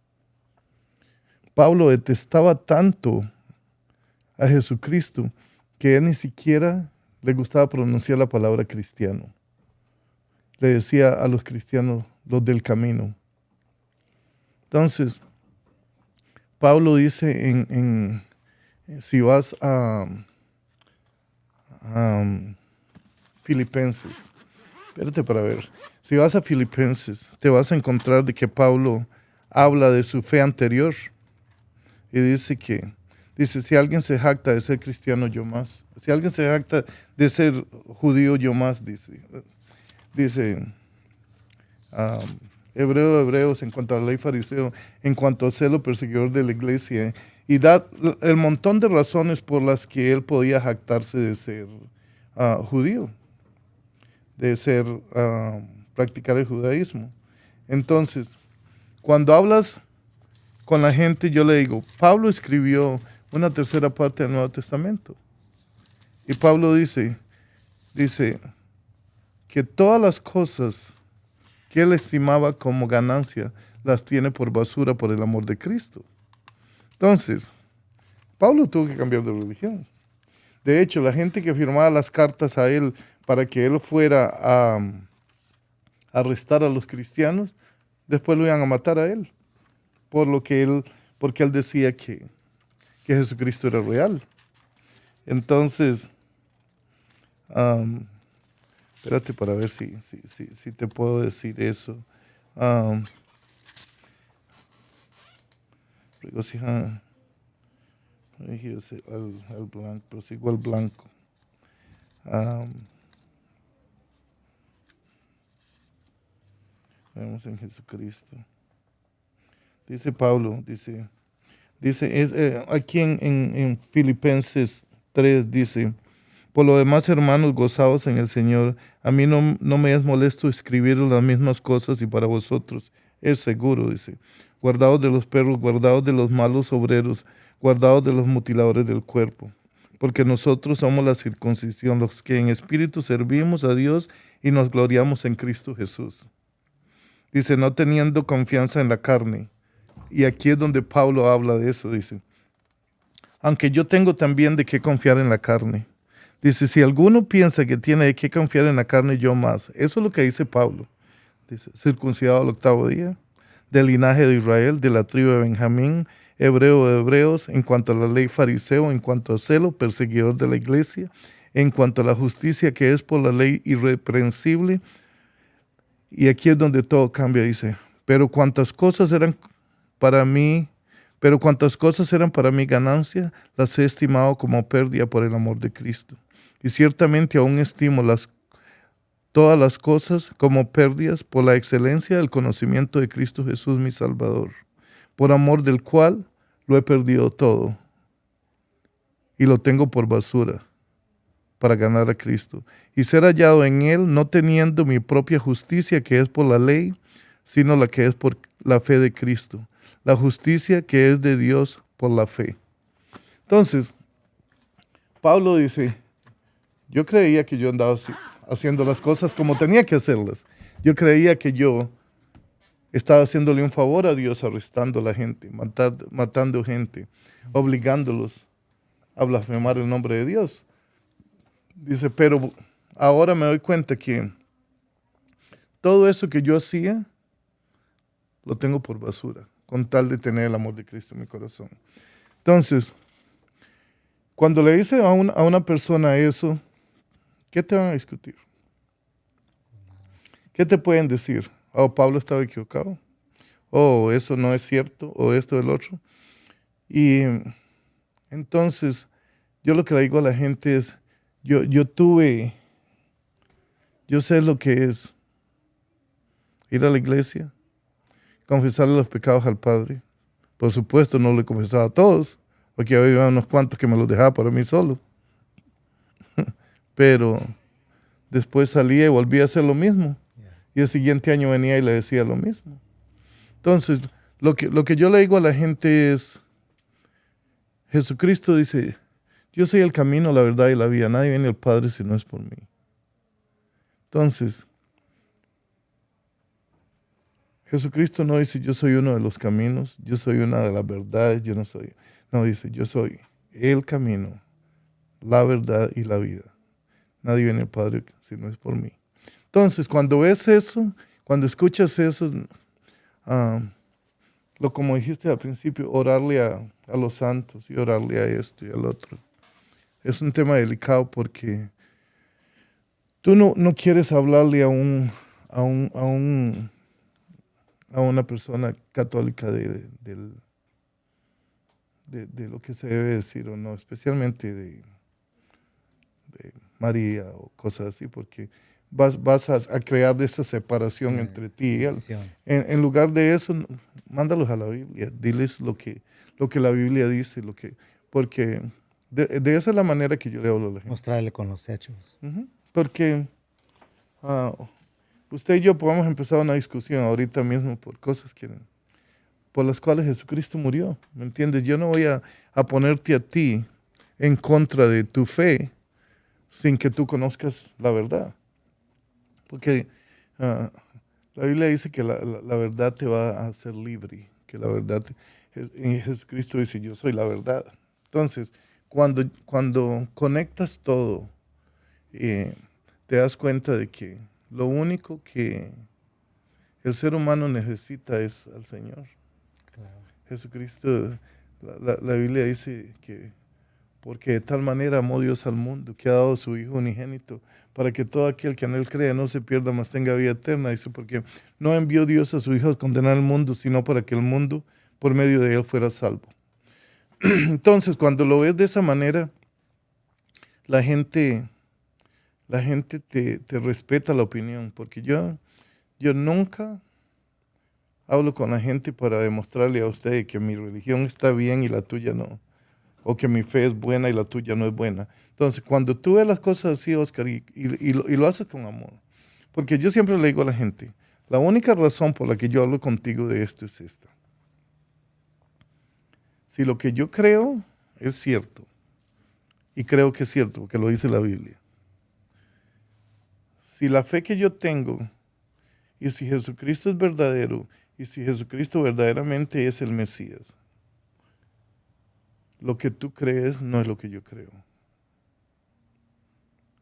Pablo detestaba tanto a Jesucristo que él ni siquiera le gustaba pronunciar la palabra cristiano. Le decía a los cristianos, los del camino. Entonces, Pablo dice si vas a Filipenses, espérate para ver, si vas a Filipenses, te vas a encontrar de que Pablo habla de su fe anterior y dice, si alguien se jacta de ser cristiano, yo más. Si alguien se jacta de ser judío, yo más, dice Hebreos, en cuanto a la ley fariseo, en cuanto a celo perseguidor de la iglesia, y da el montón de razones por las que él podía jactarse de ser judío, de practicar el judaísmo. Entonces, cuando hablas con la gente, yo le digo, Pablo escribió una tercera parte del Nuevo Testamento. Y Pablo dice que todas las cosas que él estimaba como ganancia, las tiene por basura por el amor de Cristo. Entonces, Pablo tuvo que cambiar de religión. De hecho, la gente que firmaba las cartas a él para que él fuera a arrestar a los cristianos, después lo iban a matar a él, porque él decía que Jesucristo era real. Entonces, espérate para ver si te puedo decir eso. Regocija al blanco, prosigo al blanco. Vemos en Jesucristo. Dice Pablo, dice aquí en Filipenses 3 dice, por lo demás, hermanos, gozaos en el Señor. A mí no me es molesto escribir las mismas cosas, y para vosotros es seguro, dice. Guardaos de los perros, guardaos de los malos obreros, guardaos de los mutiladores del cuerpo. Porque nosotros somos la circuncisión, los que en espíritu servimos a Dios y nos gloriamos en Cristo Jesús. Dice, no teniendo confianza en la carne. Y aquí es donde Pablo habla de eso, dice. Aunque yo tengo también de qué confiar en la carne. Dice, si alguno piensa que tiene de qué confiar en la carne, yo más. Eso es lo que dice Pablo. Dice, circuncidado al 8º día, del linaje de Israel, de la tribu de Benjamín, hebreo de hebreos, en cuanto a la ley fariseo, en cuanto a celo, perseguidor de la iglesia, en cuanto a la justicia que es por la ley irreprensible. Y aquí es donde todo cambia, dice, pero cuantas cosas eran para mí ganancia, las he estimado como pérdida por el amor de Cristo. Y ciertamente aún estimo todas las cosas como pérdidas por la excelencia del conocimiento de Cristo Jesús mi Salvador, por amor del cual lo he perdido todo y lo tengo por basura para ganar a Cristo y ser hallado en él, no teniendo mi propia justicia que es por la ley, sino la que es por la fe de Cristo, la justicia que es de Dios por la fe. Entonces, Pablo dice, yo creía que yo andaba haciendo las cosas como tenía que hacerlas. Yo creía que yo estaba haciéndole un favor a Dios arrestando a la gente, matando gente, obligándolos a blasfemar el nombre de Dios. Dice, pero ahora me doy cuenta que todo eso que yo hacía lo tengo por basura, con tal de tener el amor de Cristo en mi corazón. Entonces, cuando le dice a una persona eso, ¿qué te van a discutir? ¿Qué te pueden decir? Oh, Pablo estaba equivocado. oh, eso no es cierto, o esto, el otro. Y entonces, yo lo que le digo a la gente es, yo sé lo que es ir a la iglesia, confesarle los pecados al Padre. Por supuesto, no le confesaba a todos, porque había unos cuantos que me los dejaba para mí solo. Pero después salía y volvía a hacer lo mismo. Y el siguiente año venía y le decía lo mismo. Entonces, lo que yo le digo a la gente es, Jesucristo dice, yo soy el camino, la verdad y la vida. Nadie viene al Padre si no es por mí. Entonces, Jesucristo no dice, yo soy uno de los caminos, yo soy una de las verdades, yo no soy. No, dice, yo soy el camino, la verdad y la vida. Nadie viene al Padre si no es por mí. Entonces, cuando ves eso, cuando escuchas eso, lo como dijiste al principio, orarle a los santos y orarle a esto y al otro. Es un tema delicado porque tú no quieres hablarle a una persona católica de lo que se debe decir o no, especialmente de María o cosas así, porque vas a crear esa separación entre ti y él. En lugar de eso, mándalos a la Biblia, diles lo que la Biblia dice, porque de esa es la manera que yo le hablo a la gente. Mostrarle con los hechos. Porque usted y yo podemos empezar una discusión ahorita mismo por cosas por las cuales Jesucristo murió, ¿me entiendes? Yo no voy a ponerte a ti en contra de tu fe sin que tú conozcas la verdad. Porque la Biblia dice que la verdad te va a hacer libre, que la verdad, y Jesucristo dice, yo soy la verdad. Entonces, cuando conectas todo, te das cuenta de que lo único que el ser humano necesita es al Señor. Claro. Jesucristo, la Biblia dice que porque de tal manera amó Dios al mundo, que ha dado a su Hijo unigénito, para que todo aquel que en Él cree no se pierda, mas tenga vida eterna. Dice, porque no envió Dios a su Hijo a condenar al mundo, sino para que el mundo, por medio de Él, fuera salvo. Entonces, cuando lo ves de esa manera, la gente te respeta la opinión, porque yo nunca hablo con la gente para demostrarle a usted que mi religión está bien y la tuya no, o que mi fe es buena y la tuya no es buena. Entonces, cuando tú ves las cosas así, Oscar, y lo haces con amor, porque yo siempre le digo a la gente, la única razón por la que yo hablo contigo de esto es esta. Si lo que yo creo es cierto, y creo que es cierto, porque lo dice la Biblia, si la fe que yo tengo, y si Jesucristo es verdadero, y si Jesucristo verdaderamente es el Mesías, lo que tú crees no es lo que yo creo.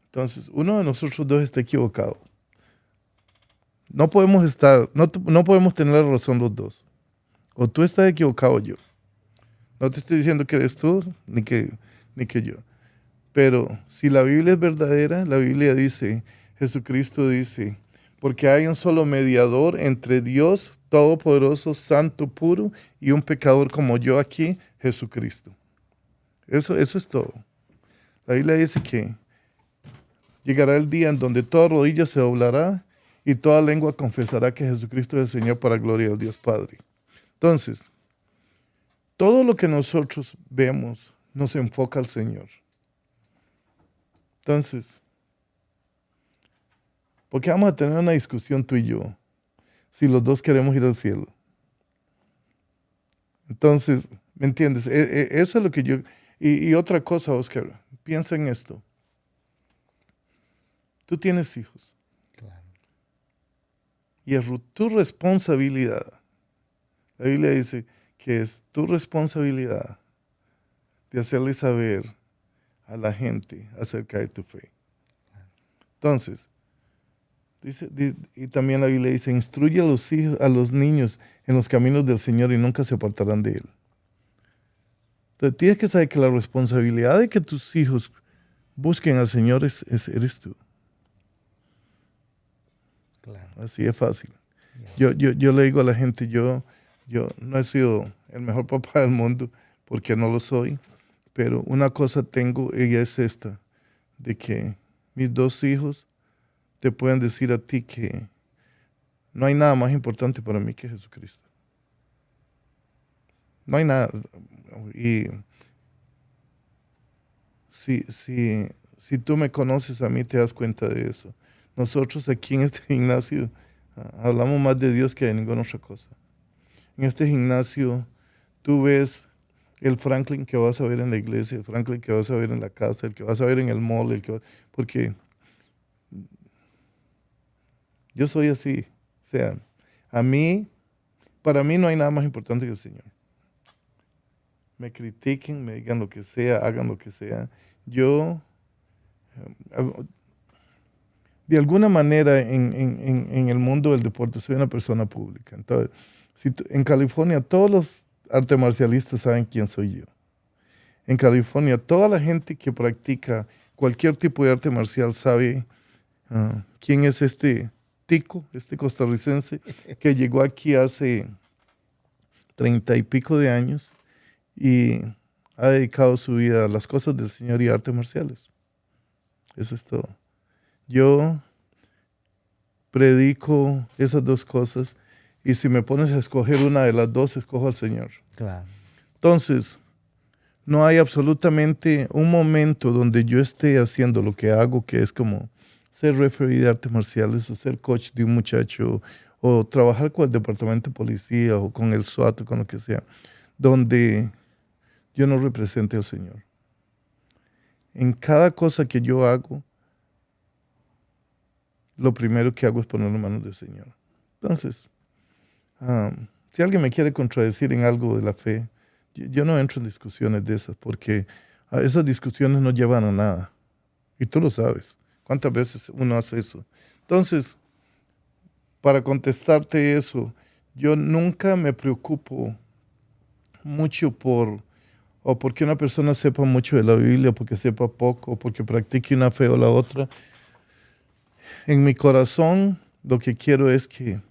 Entonces, uno de nosotros dos está equivocado. No podemos tener la razón los dos. O tú estás equivocado o yo. No te estoy diciendo que eres tú ni que yo. Pero si la Biblia es verdadera, la Biblia dice, Jesucristo dice, porque hay un solo mediador entre Dios Todopoderoso, Santo, puro, y un pecador como yo aquí, Jesucristo. Eso es todo. La Biblia dice que llegará el día en donde toda rodilla se doblará y toda lengua confesará que Jesucristo es el Señor para gloria del Dios Padre. Entonces, todo lo que nosotros vemos nos enfoca al Señor. Entonces, ¿por qué vamos a tener una discusión tú y yo si los dos queremos ir al cielo? Entonces, ¿me entiendes? Eso es lo que yo... Y otra cosa, Oscar, piensa en esto. Tú tienes hijos. Claro. Y es tu responsabilidad. La Biblia dice que es tu responsabilidad de hacerle saber a la gente acerca de tu fe. Entonces, y también la Biblia dice, instruye a los niños en los caminos del Señor y nunca se apartarán de Él. Entonces, tienes que saber que la responsabilidad de que tus hijos busquen al Señor eres tú. Claro. Así es fácil. Yo le digo a la gente, yo Yo no he sido el mejor papá del mundo porque no lo soy, pero una cosa tengo y es esta, de que mis 2 hijos te pueden decir a ti que no hay nada más importante para mí que Jesucristo. No hay nada. Y si tú me conoces a mí, te das cuenta de eso. Nosotros aquí en este gimnasio hablamos más de Dios que de ninguna otra cosa. En este gimnasio tú ves el Franklin que vas a ver en la iglesia, el Franklin que vas a ver en la casa, el que vas a ver en el mall, porque yo soy así. O sea, para mí no hay nada más importante que el Señor. Me critiquen, me digan lo que sea, hagan lo que sea. Yo, de alguna manera, en el mundo del deporte, soy una persona pública. Entonces, en California, todos los artes marcialistas saben quién soy yo. En California, toda la gente que practica cualquier tipo de arte marcial sabe quién es este tico, este costarricense, que llegó aquí hace 30 y pico de años y ha dedicado su vida a las cosas del Señor y artes marciales. Eso es todo. Yo predico esas 2 cosas y si me pones a escoger una de las 2, escojo al Señor. Claro. Entonces, no hay absolutamente un momento donde yo esté haciendo lo que hago, que es como ser referee de artes marciales o ser coach de un muchacho o trabajar con el departamento de policía o con el SWAT o con lo que sea, donde yo no represente al Señor. En cada cosa que yo hago, lo primero que hago es poner en manos del Señor. Entonces, si alguien me quiere contradecir en algo de la fe, yo no entro en discusiones de esas, porque esas discusiones no llevan a nada. Y tú lo sabes. ¿Cuántas veces uno hace eso? Entonces, para contestarte eso, yo nunca me preocupo mucho porque una persona sepa mucho de la Biblia, o porque sepa poco, o porque practique una fe o la otra. En mi corazón, lo que quiero es que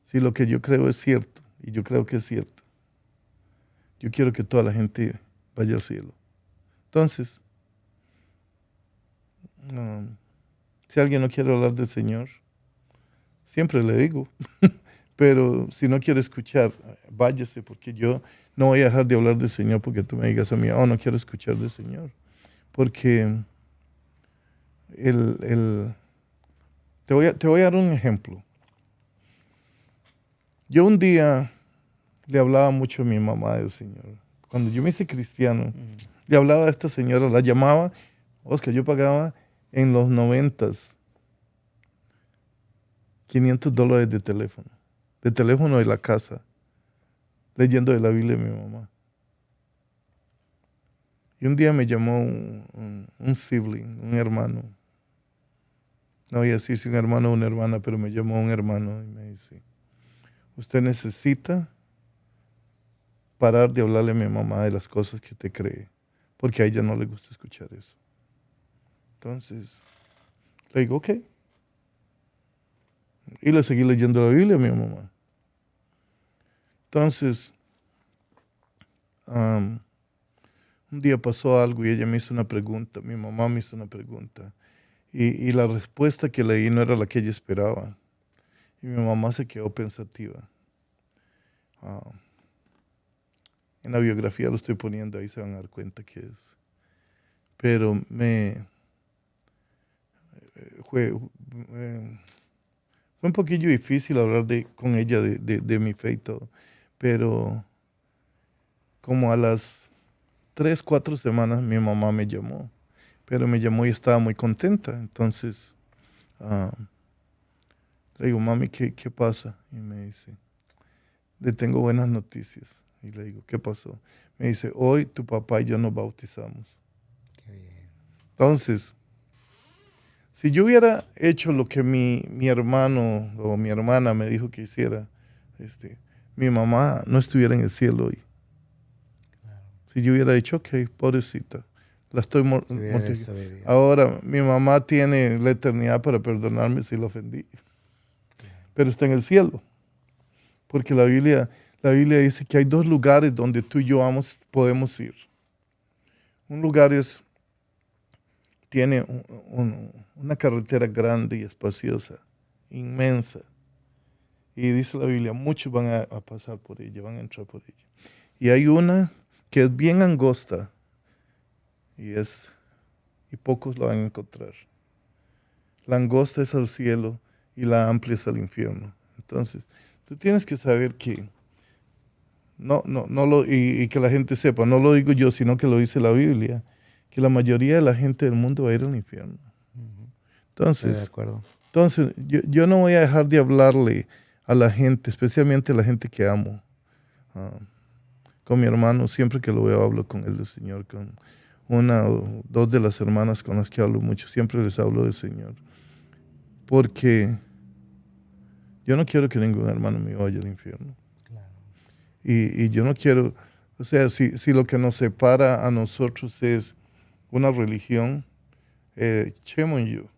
si lo que yo creo es cierto, y yo creo que es cierto, yo quiero que toda la gente vaya al cielo. Entonces, si alguien no quiere hablar del Señor, siempre le digo, pero si no quiere escuchar, váyase, porque yo no voy a dejar de hablar del Señor porque tú me digas a mí, no quiero escuchar del Señor. Porque te voy a dar un ejemplo. Yo un día le hablaba mucho a mi mamá del Señor. Cuando yo me hice cristiano, le hablaba a esta señora, la llamaba, Oscar, yo pagaba en los 90s $500 de teléfono de la casa, leyendo de la Biblia de mi mamá. Y un día me llamó un sibling, un hermano. No voy a decir si un hermano o una hermana, pero me llamó un hermano y me dice, usted necesita parar de hablarle a mi mamá de las cosas que usted cree, porque a ella no le gusta escuchar eso. Entonces, le digo, ok. Y le seguí leyendo la Biblia a mi mamá. Entonces, un día pasó algo y ella me hizo una pregunta, mi mamá me hizo una pregunta, y la respuesta que leí no era la que ella esperaba. Y mi mamá se quedó pensativa. En la biografía lo estoy poniendo, ahí se van a dar cuenta que es. Pero fue un poquillo difícil hablar con ella de mi fe y todo. Pero como a las 3, 4 semanas mi mamá me llamó. Pero me llamó y estaba muy contenta. Entonces le digo, mami, ¿qué pasa? Y me dice, le tengo buenas noticias. Y le digo, ¿qué pasó? Me dice, hoy tu papá y yo nos bautizamos. Qué bien. Entonces, si yo hubiera hecho lo que mi hermano o mi hermana me dijo que hiciera, mi mamá no estuviera en el cielo hoy. Claro. Si yo hubiera dicho, ok, pobrecita, la estoy Si hubiera mortificando. desobediente. Ahora, mi mamá tiene la eternidad para perdonarme si la ofendí, pero está en el cielo. Porque la Biblia dice que hay dos lugares donde tú y yo podemos ir. Un lugar tiene una carretera grande y espaciosa, inmensa. Y dice la Biblia, muchos van a pasar por ella, van a entrar por ella. Y hay una que es bien angosta y pocos lo van a encontrar. La angosta es al cielo y la amplia es al infierno. Entonces, tú tienes que saber que y que la gente sepa, no lo digo yo, sino que lo dice la Biblia, que la mayoría de la gente del mundo va a ir al infierno. Estoy de Entonces, acuerdo. yo no voy a dejar de hablarle a la gente, especialmente a la gente que amo. Con mi hermano, siempre que lo veo, hablo con él del Señor. Con una o dos de las hermanas con las que hablo mucho, siempre les hablo del Señor. Porque yo no quiero que ningún hermano mío vaya al infierno. Claro. Y yo no quiero, o sea, si lo que nos separa a nosotros es una religión, shame on you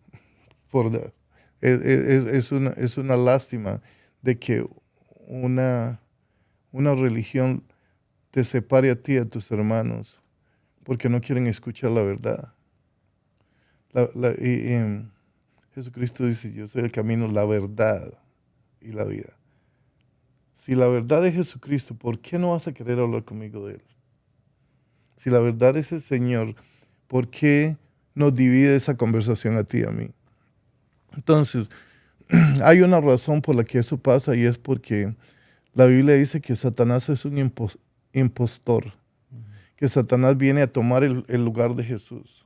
for that. Es una lástima de que una religión te separe a ti y a tus hermanos porque no quieren escuchar la verdad. Jesucristo dice, yo soy el camino, la verdad y la vida. Si la verdad es Jesucristo, ¿por qué no vas a querer hablar conmigo de Él? Si la verdad es el Señor, ¿por qué nos divide esa conversación a ti y a mí? Entonces, hay una razón por la que eso pasa y es porque la Biblia dice que Satanás es un impostor, que Satanás viene a tomar el lugar de Jesús,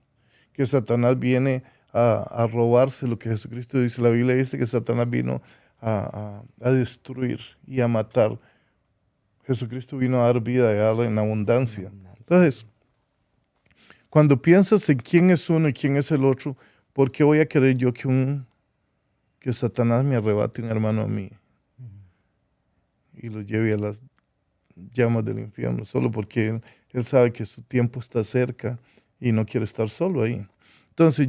que Satanás viene a robarse lo que Jesucristo dice. La Biblia dice que Satanás vino a destruir y a matar. Jesucristo vino a dar vida y a darla en abundancia. Entonces, cuando piensas en quién es uno y quién es el otro, ¿por qué voy a querer yo que Satanás me arrebate un hermano a mí y lo lleve a las llamas del infierno? Solo porque él sabe que su tiempo está cerca y no quiere estar solo ahí. Entonces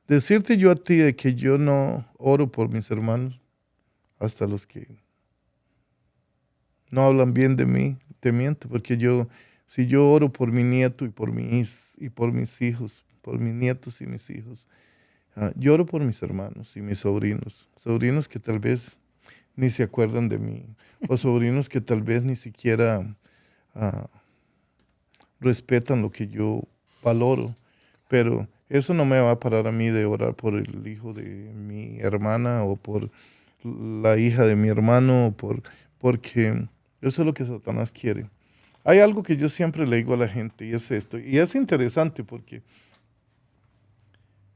decirte yo a ti de que yo no oro por mis hermanos, hasta los que no hablan bien de mí, te miento, porque si yo oro por mi nieto y por mis hijos, por mis nietos y mis hijos, yo oro por mis hermanos y mis sobrinos que tal vez ni se acuerdan de mí, o sobrinos que tal vez ni siquiera respetan lo que yo valoro, pero eso no me va a parar a mí de orar por el hijo de mi hermana o por la hija de mi hermano, porque eso es lo que Satanás quiere. Hay algo que yo siempre le digo a la gente y es esto, y es interesante porque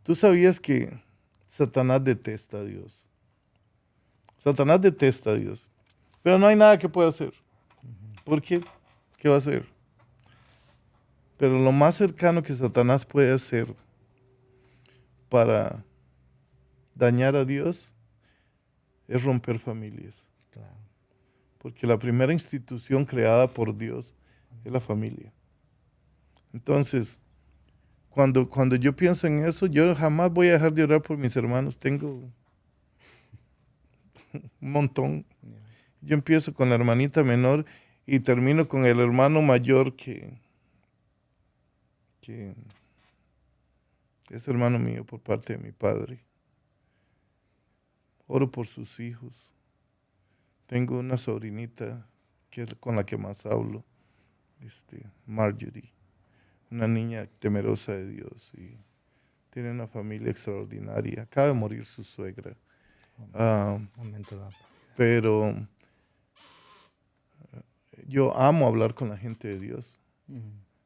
tú sabías que Satanás detesta a Dios. Satanás detesta a Dios, pero no hay nada que pueda hacer. ¿Por qué? ¿Qué va a hacer? Pero lo más cercano que Satanás puede hacer para dañar a Dios es romper familias. Claro. Porque la primera institución creada por Dios es la familia. Entonces, cuando yo pienso en eso, yo jamás voy a dejar de orar por mis hermanos. Tengo un montón. Yo empiezo con la hermanita menor y termino con el hermano mayor que es hermano mío por parte de mi padre. Oro por sus hijos. Tengo una sobrinita que es con la que más hablo, Marjorie, una niña temerosa de Dios y tiene una familia extraordinaria. Acaba de morir su suegra. Pero yo amo hablar con la gente de Dios.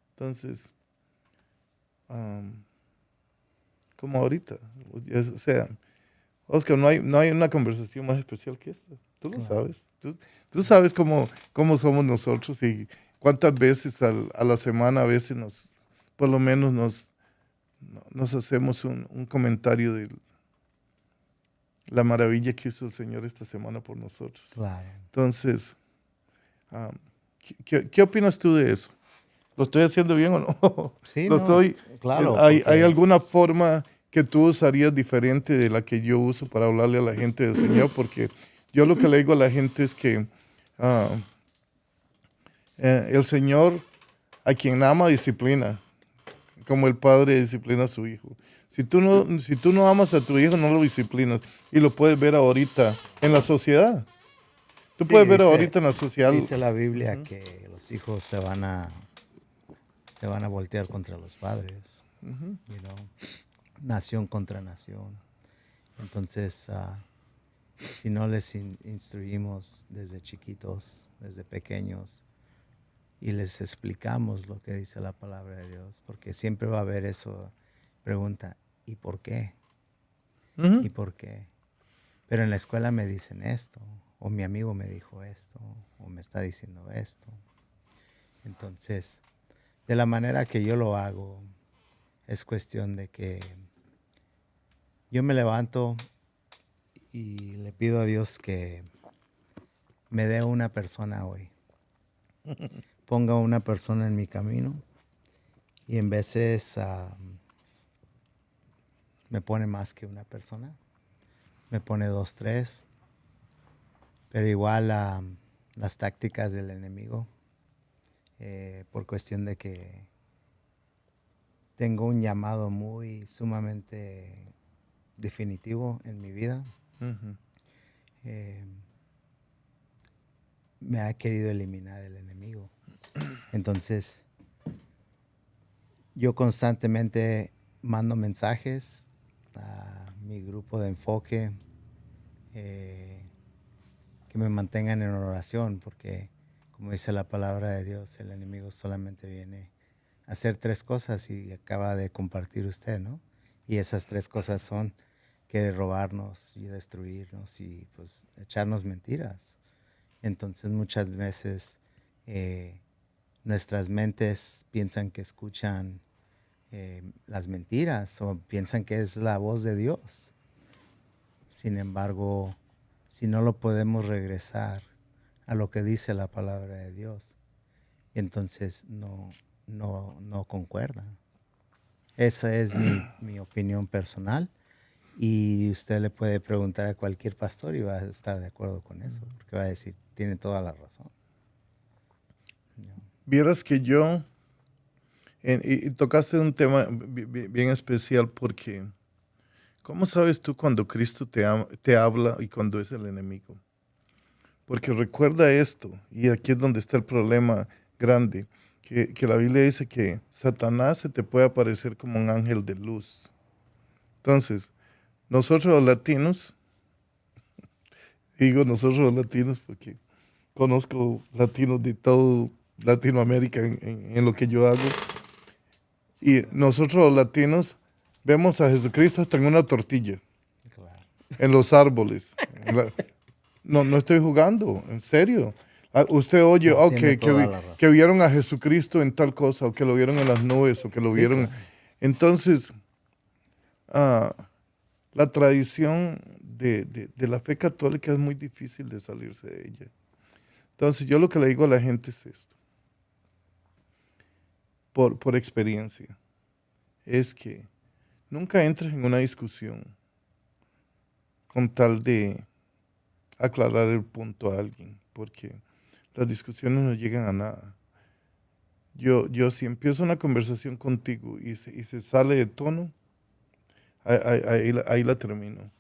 Entonces, como ahorita, o sea, Oscar, no hay una conversación más especial que esta. Tú lo sabes. Tú sabes cómo somos nosotros y cuántas veces a la semana a veces por lo menos nos hacemos un comentario de la maravilla que hizo el Señor esta semana por nosotros. Claro. Entonces, ¿qué opinas tú de eso? ¿Lo estoy haciendo bien o no? Sí, claro. ¿Hay alguna forma que tú usarías diferente de la que yo uso para hablarle a la gente del Señor? Porque Yo lo que le digo a la gente es que ah, el Señor a quien ama disciplina, como el padre disciplina a su hijo. Si tú no amas a tu hijo, no lo disciplinas. Y lo puedes ver ahorita en la sociedad. Tú Sí, puedes ver ahorita en la sociedad. dice la Biblia que los hijos se van a voltear contra los padres. You know, nación contra nación. Entonces, si no les instruimos desde chiquitos, desde pequeños, y les explicamos lo que dice la palabra de Dios, porque siempre va a haber eso, pregunta, ¿y por qué? Ujú. ¿Y por qué? Pero en la escuela me dicen esto, o mi amigo me dijo esto, o me está diciendo esto. Entonces, de la manera que yo lo hago, es cuestión de que yo me levanto y le pido a Dios que me dé una persona hoy. Ponga una persona en mi camino y en veces me pone más que una persona. Me pone 2, 3. Pero igual las tácticas del enemigo, por cuestión de que tengo un llamado muy sumamente definitivo en mi vida. Ujú. Me ha querido eliminar el enemigo. Entonces, yo constantemente mando mensajes a mi grupo de enfoque que me mantengan en oración, porque como dice la palabra de Dios, el enemigo solamente viene a hacer 3 cosas y acaba de compartir usted, ¿no? Y esas 3 cosas son que robarnos y destruirnos y pues echarnos mentiras. Entonces muchas veces nuestras mentes piensan que escuchan las mentiras o piensan que es la voz de Dios. Sin embargo, si no lo podemos regresar a lo que dice la palabra de Dios, entonces no concuerda. Esa es mi opinión personal. Y usted le puede preguntar a cualquier pastor y va a estar de acuerdo con eso, porque va a decir, tiene toda la razón. Vieras que yo, y tocaste un tema bien especial porque, ¿cómo sabes tú cuando Cristo te habla y cuando es el enemigo? Porque recuerda esto, y aquí es donde está el problema grande, que la Biblia dice que Satanás se te puede aparecer como un ángel de luz. Entonces, nosotros los latinos, digo nosotros los latinos porque conozco latinos de todo Latinoamérica en lo que yo hago, y nosotros los latinos vemos a Jesucristo hasta en una tortilla, Claro. en los árboles. No estoy jugando, en serio. Usted oye, No, tiene toda la razón. que vieron a Jesucristo en tal cosa, o que lo vieron en las nubes, o que lo Sí, vieron. claro. Entonces, la tradición de la fe católica es muy difícil de salirse de ella. Entonces, yo lo que le digo a la gente es esto, por experiencia, es que nunca entres en una discusión con tal de aclarar el punto a alguien, porque las discusiones no llegan a nada. Yo si empiezo una conversación contigo y se sale de tono, ahí la termino.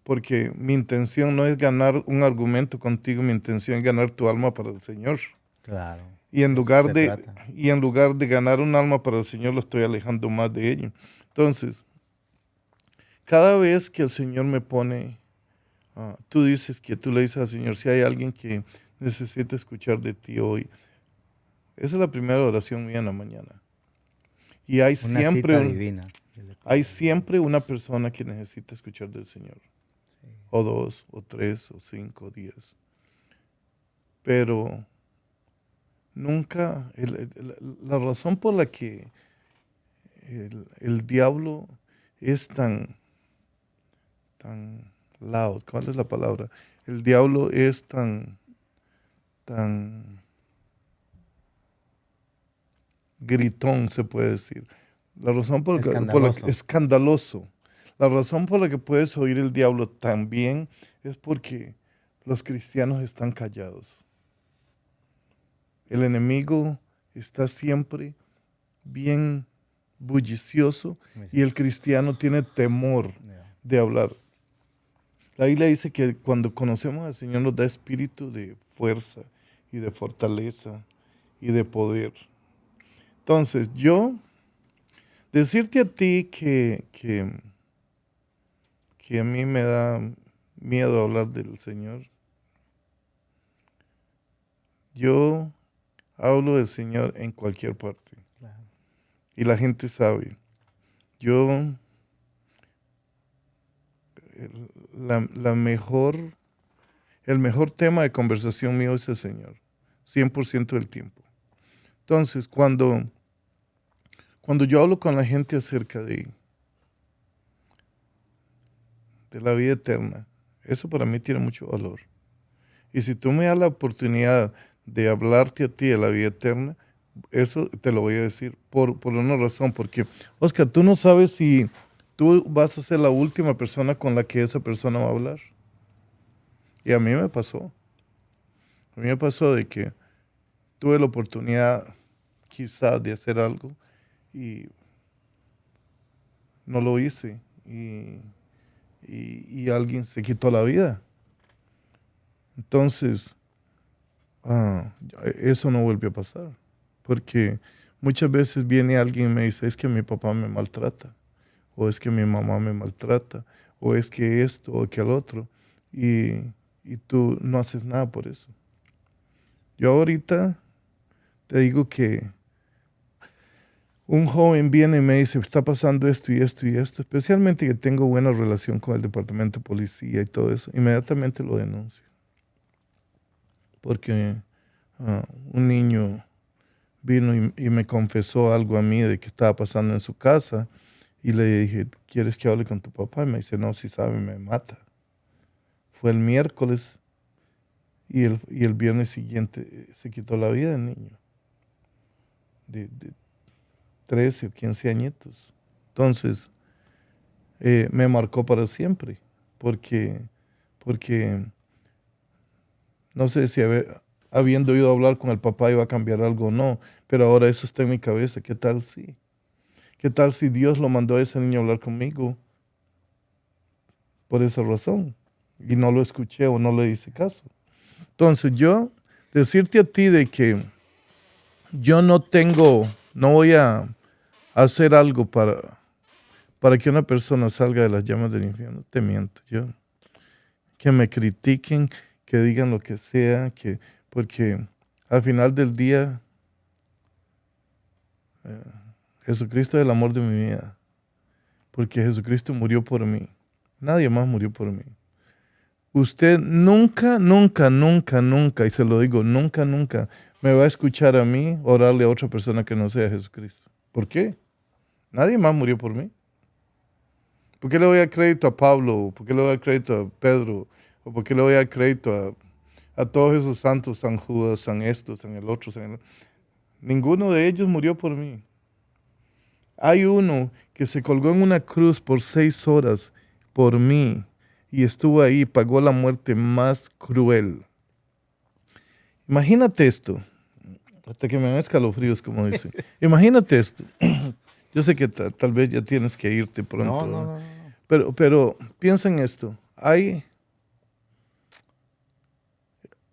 Porque mi intención no es ganar un argumento contigo, mi intención es ganar tu alma para el Señor. Claro. Y en De eso lugar se de, trata. y en lugar de ganar un alma para el Señor, lo estoy alejando más de ello. Entonces, cada vez que el Señor me pone, tú dices que tú le dices al Señor, si hay alguien que necesita escuchar de ti hoy, esa es la primera oración mía en la mañana. Y Una cita divina. hay siempre una persona que necesita escuchar del Señor. Sí. O 2, o 3, o 5, o 10. Pero nunca, la razón por la que el diablo es tan loud, ¿cuál es la palabra? El diablo es tan gritón, se puede decir. La razón Escandaloso. escandaloso. La razón por la que puedes oír el diablo tan bien es porque los cristianos están callados. El enemigo está siempre bien bullicioso y el cristiano tiene temor Yeah. de hablar. La Biblia dice que cuando conocemos al Señor nos da espíritu de fuerza y de fortaleza y de poder. Entonces, decirte a ti que a mí me da miedo hablar del Señor, yo hablo del Señor en cualquier parte. Claro. Y la gente sabe. Yo, el mejor tema de conversación mío es el Señor, 100% del tiempo. Entonces, cuando yo hablo con la gente acerca de la vida eterna, eso para mí tiene mucho valor. Y si tú me das la oportunidad de hablarte a ti de la vida eterna, eso te lo voy a decir por una razón, porque, Oscar, tú no sabes si tú vas a ser la última persona con la que esa persona va a hablar. Y a mí me pasó. A mí me pasó de que tuve la oportunidad quizás de hacer algo y no lo hice. Y alguien se quitó la vida. Entonces, eso no vuelve a pasar. Porque muchas veces viene alguien y me dice, es que mi papá me maltrata, o es que mi mamá me maltrata, o es que esto, o que el otro. Y tú no haces nada por eso. Yo ahorita te digo que un joven viene y me dice, está pasando esto y esto y esto, especialmente que tengo buena relación con el departamento de policía y todo eso, inmediatamente lo denuncio. Porque un niño vino y me confesó algo a mí de que estaba pasando en su casa y le dije, ¿quieres que hable con tu papá? Y me dice, no, si sabe, me mata. Fue el miércoles y el viernes siguiente se quitó la vida del niño. De 13 o 15 añitos. Entonces, me marcó para siempre, porque no sé si habiendo oído hablar con el papá iba a cambiar algo o no, pero ahora eso está en mi cabeza. ¿Qué tal si? ¿Qué tal si Dios lo mandó a ese niño a hablar conmigo por esa razón? Y no lo escuché o no le hice caso. Entonces, decirte a ti de que yo no voy a hacer algo para que una persona salga de las llamas del infierno, te miento. Que me critiquen, que digan lo que sea, porque al final del día, Jesucristo es el amor de mi vida, porque Jesucristo murió por mí. Nadie más murió por mí. Usted nunca, nunca, nunca, nunca, y se lo digo, nunca, nunca me va a escuchar a mí orarle a otra persona que no sea Jesucristo. ¿Por qué? Nadie más murió por mí. ¿Por qué le voy a dar crédito a Pablo? ¿Por qué le voy a dar crédito a Pedro? ¿O por qué le voy a dar crédito a todos esos santos, San Judas, San esto, San el otro, San el... Ninguno de ellos murió por mí. Hay uno que se colgó en una cruz por 6 horas por mí y estuvo ahí, pagó la muerte más cruel. Imagínate esto, hasta que me dan escalofríos, como dicen. Imagínate esto. Yo sé que tal vez ya tienes que irte pronto. No. Pero piensa en esto.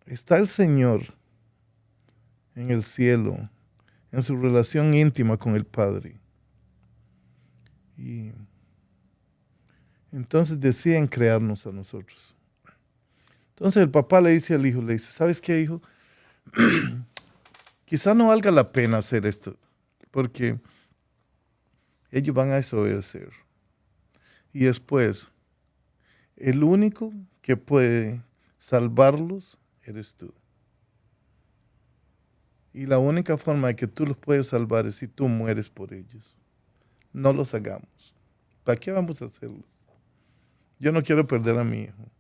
Está el Señor en el cielo, en su relación íntima con el Padre. Y entonces deciden crearnos a nosotros. Entonces el papá le dice al hijo, le dice, ¿sabes qué, hijo? Quizá no valga la pena hacer esto, porque ellos van a desobedecer. Y después, el único que puede salvarlos eres tú. Y la única forma de que tú los puedes salvar es si tú mueres por ellos. No los hagamos. ¿Para qué vamos a hacerlo? Yo no quiero perder a mi hijo.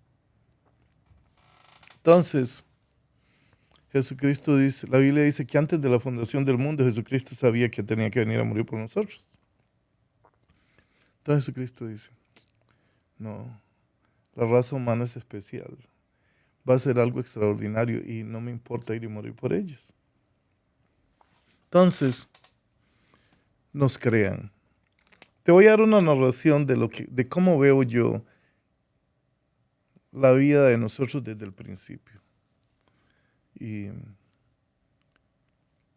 Entonces, Jesucristo dice, la Biblia dice que antes de la fundación del mundo, Jesucristo sabía que tenía que venir a morir por nosotros. Entonces Jesucristo dice, no, la raza humana es especial, va a ser algo extraordinario y no me importa ir y morir por ellos. Entonces, nos crean. Te voy a dar una narración de cómo veo yo la vida de nosotros desde el principio. Y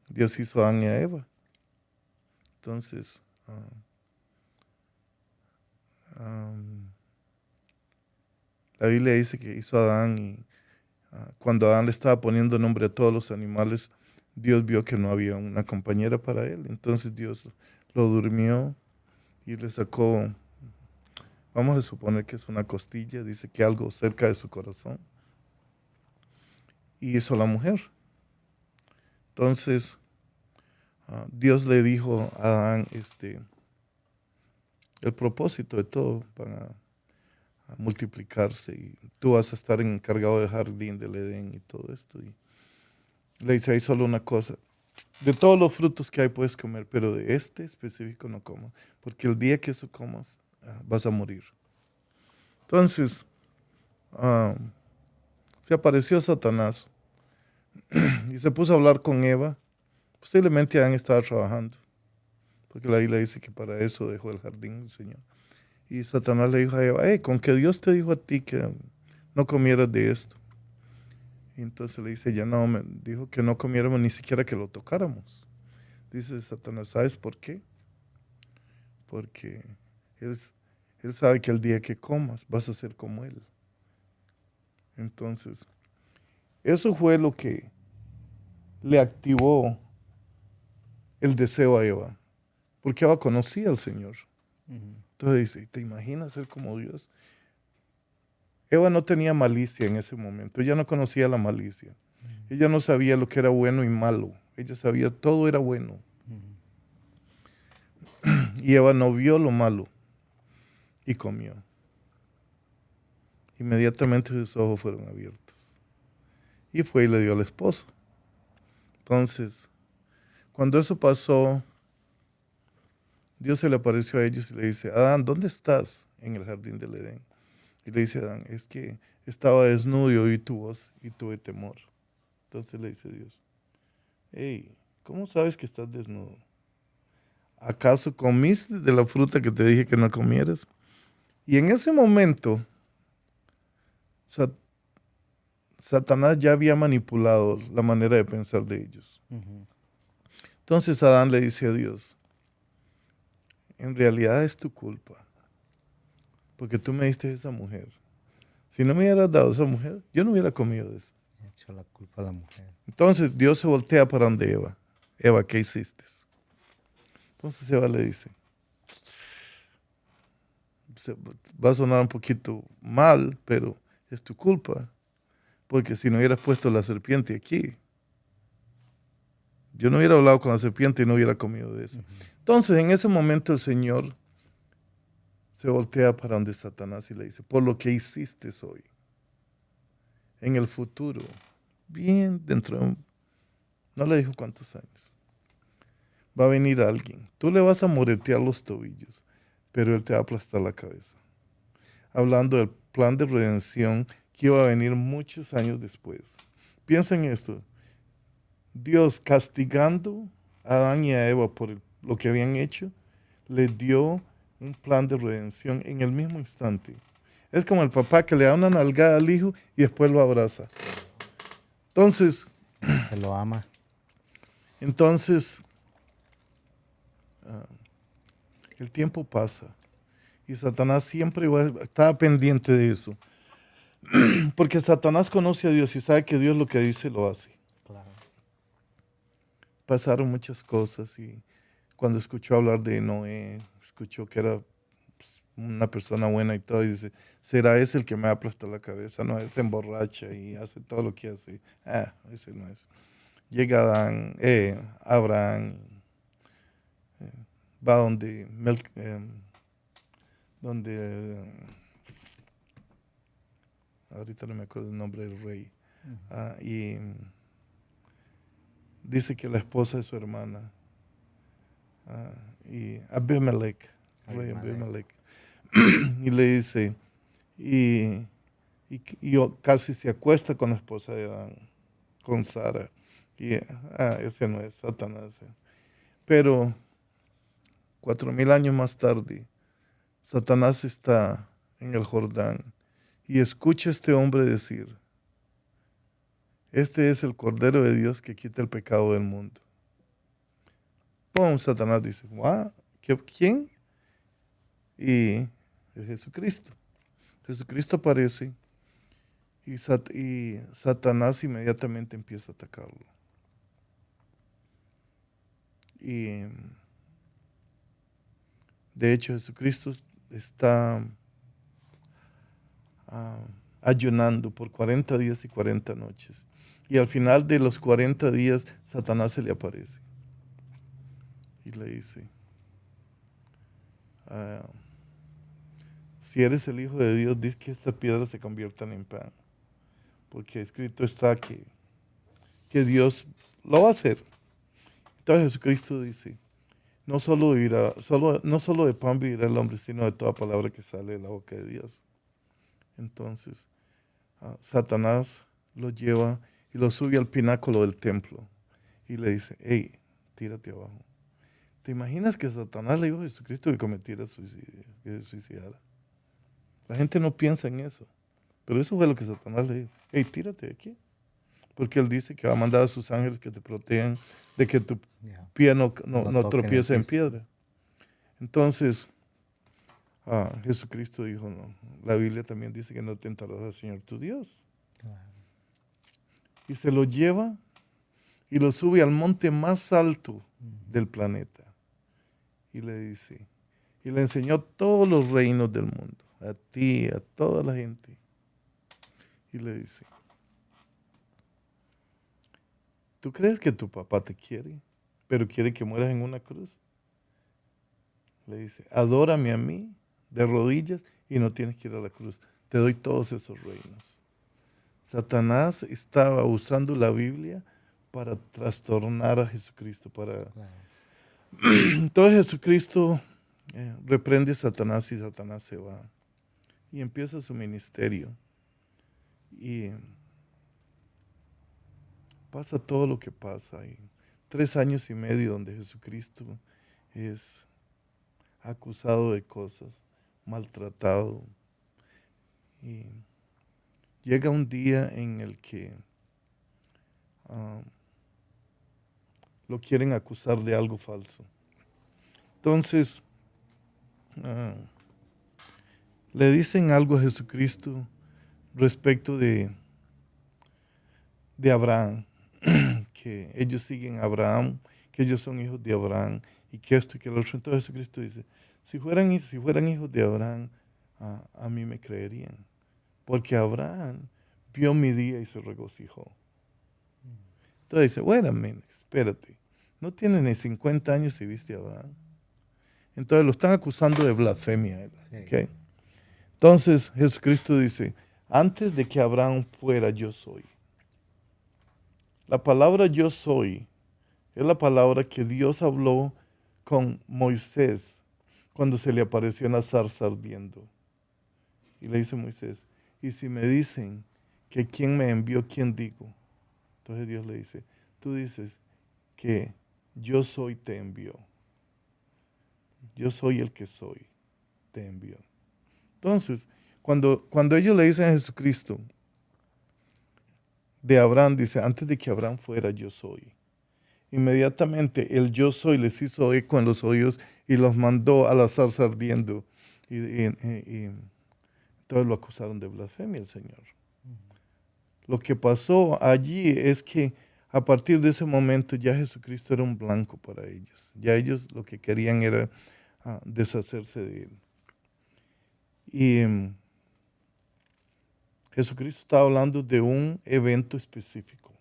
Dios hizo a Adán y a Eva. Entonces, la Biblia dice que hizo a Adán y cuando Adán le estaba poniendo nombre a todos los animales, Dios vio que no había una compañera para él. Entonces Dios lo durmió y le sacó, vamos a suponer que es una costilla, dice que algo cerca de su corazón. Y hizo la mujer. Entonces, Dios le dijo a Adán el propósito de todo para a multiplicarse y tú vas a estar encargado del jardín del Edén y todo esto. Y le dice, hay solo una cosa, de todos los frutos que hay puedes comer, pero de este específico no comas, porque el día que eso comas vas a morir. Entonces, se apareció Satanás y se puso a hablar con Eva. Posiblemente Adán estaba trabajando, porque la Biblia dice que para eso dejó el jardín del Señor. Y Satanás le dijo a Eva, con que Dios te dijo a ti que no comieras de esto. Y entonces le dice, ya no, me dijo que no comiéramos ni siquiera que lo tocáramos. Dice Satanás, ¿sabes por qué? Porque él sabe que el día que comas vas a ser como él. Entonces, eso fue lo que le activó el deseo a Eva. Porque Eva conocía al Señor. Entonces dice, ¿te imaginas ser como Dios? Eva no tenía malicia en ese momento. Ella no conocía la malicia. Ella no sabía lo que era bueno y malo. Ella sabía todo era bueno. Y Eva no vio lo malo y comió. Inmediatamente sus ojos fueron abiertos. Y fue y le dio al esposo. Entonces, cuando eso pasó, Dios se le apareció a ellos y le dice, Adán, ¿dónde estás? En el jardín del Edén. Y le dice Adán, es que estaba desnudo y oí tu voz y tuve temor. Entonces le dice Dios, hey, ¿cómo sabes que estás desnudo? ¿Acaso comiste de la fruta que te dije que no comieras? Y en ese momento, Satanás ya había manipulado la manera de pensar de ellos. Entonces Adán le dice a Dios, en realidad es tu culpa, porque tú me diste esa mujer. Si no me hubieras dado esa mujer, yo no hubiera comido de eso. Le echó la culpa a la mujer. Entonces Dios se voltea para donde Eva. Eva, ¿qué hiciste? Entonces Eva le dice, va a sonar un poquito mal, pero es tu culpa, porque si no hubieras puesto la serpiente aquí, yo no hubiera hablado con la serpiente y no hubiera comido de eso. Entonces en ese momento el Señor se voltea para donde Satanás y le dice, por lo que hiciste hoy, en el futuro, bien dentro de no le dijo cuántos años, va a venir alguien, tú le vas a moretear los tobillos, pero él te va a aplastar la cabeza. Hablando del plan de redención que iba a venir muchos años después. Piensa en esto, Dios castigando a Adán y a Eva por lo que habían hecho, les dio un plan de redención en el mismo instante. Es como el papá que le da una nalgada al hijo y después lo abraza. Entonces, Se lo ama. Entonces, el tiempo pasa y Satanás siempre estaba pendiente de eso. Porque Satanás conoce a Dios y sabe que Dios lo que dice lo hace. Claro. Pasaron muchas cosas y cuando escuchó hablar de Noé, escuchó que era una persona buena y todo, y dice, ¿será ese el que me aplasta la cabeza? No, ese emborracha y hace todo lo que hace. Ese no es. Llega Abraham, va ahorita no me acuerdo el nombre del rey, y dice que la esposa es su hermana, y Abimelech, rey Abimelech, y le dice, y y casi se acuesta con la esposa de Adán, con Sara. Y ese no es Satanás. Pero 4000 años más tarde, Satanás está en el Jordán y escucha a este hombre decir, este es el Cordero de Dios que quita el pecado del mundo. ¡Pum! Satanás dice, ¿what? ¿Quién? Y es Jesucristo. Jesucristo aparece y Satanás inmediatamente empieza a atacarlo. Y de hecho Jesucristo está ayunando por 40 días y 40 noches. Y al final de los 40 días, Satanás se le aparece. Y le dice, si eres el Hijo de Dios, diz que estas piedras se conviertan en pan. Porque escrito está que Dios lo va a hacer. Entonces Jesucristo dice, no solo de pan vivirá el hombre, sino de toda palabra que sale de la boca de Dios. Entonces, Satanás lo lleva y lo sube al pináculo del templo y le dice, hey, tírate abajo. ¿Te imaginas que Satanás le dijo a Jesucristo que cometiera suicidio, que se suicidara? La gente no piensa en eso, pero eso fue lo que Satanás le dijo. Hey, tírate de aquí. Porque él dice que va a mandar a sus ángeles que te protejan de que tu pie no tropiece en piedra. Entonces, Jesucristo dijo, no. La Biblia también dice que no tentarás al Señor tu Dios. Y se lo lleva y lo sube al monte más alto del planeta. Y le dice, y le enseñó todos los reinos del mundo, a ti, a toda la gente. Y le dice, ¿tú crees que tu papá te quiere, pero quiere que mueras en una cruz? Le dice, adórame a mí de rodillas y no tienes que ir a la cruz. Te doy todos esos reinos. Satanás estaba usando la Biblia para trastornar a Jesucristo. Entonces Jesucristo reprende a Satanás y Satanás se va. Y empieza su ministerio. Y pasa todo lo que pasa. Y 3 años y medio donde Jesucristo es acusado de cosas, maltratado. Y llega un día en el que lo quieren acusar de algo falso. Entonces, le dicen algo a Jesucristo respecto de Abraham, que ellos siguen a Abraham, que ellos son hijos de Abraham, y que esto y que lo otro. Entonces Jesucristo dice, si fueran hijos de Abraham, a mí me creerían, porque Abraham vio mi día y se regocijó. Entonces dice, bueno, espérate, no tienes ni 50 años y viste a Abraham. Entonces lo están acusando de blasfemia. Sí. ¿Okay? Entonces Jesucristo dice, antes de que Abraham fuera, yo soy. La palabra yo soy es la palabra que Dios habló con Moisés cuando se le apareció en la zarza ardiendo. Y le dice a Moisés, y si me dicen que quién me envió, ¿quién digo? Entonces Dios le dice, tú dices que yo soy te envió. Yo soy el que soy, te envió. Entonces, cuando ellos le dicen a Jesucristo, de Abraham, dice, antes de que Abraham fuera, yo soy. Inmediatamente el yo soy les hizo eco en los oídos y los mandó a la zarza ardiendo. Y entonces lo acusaron de blasfemia al Señor. Lo que pasó allí es que a partir de ese momento ya Jesucristo era un blanco para ellos. Ya ellos lo que querían era deshacerse de él. Y Jesucristo estaba hablando de un evento específico.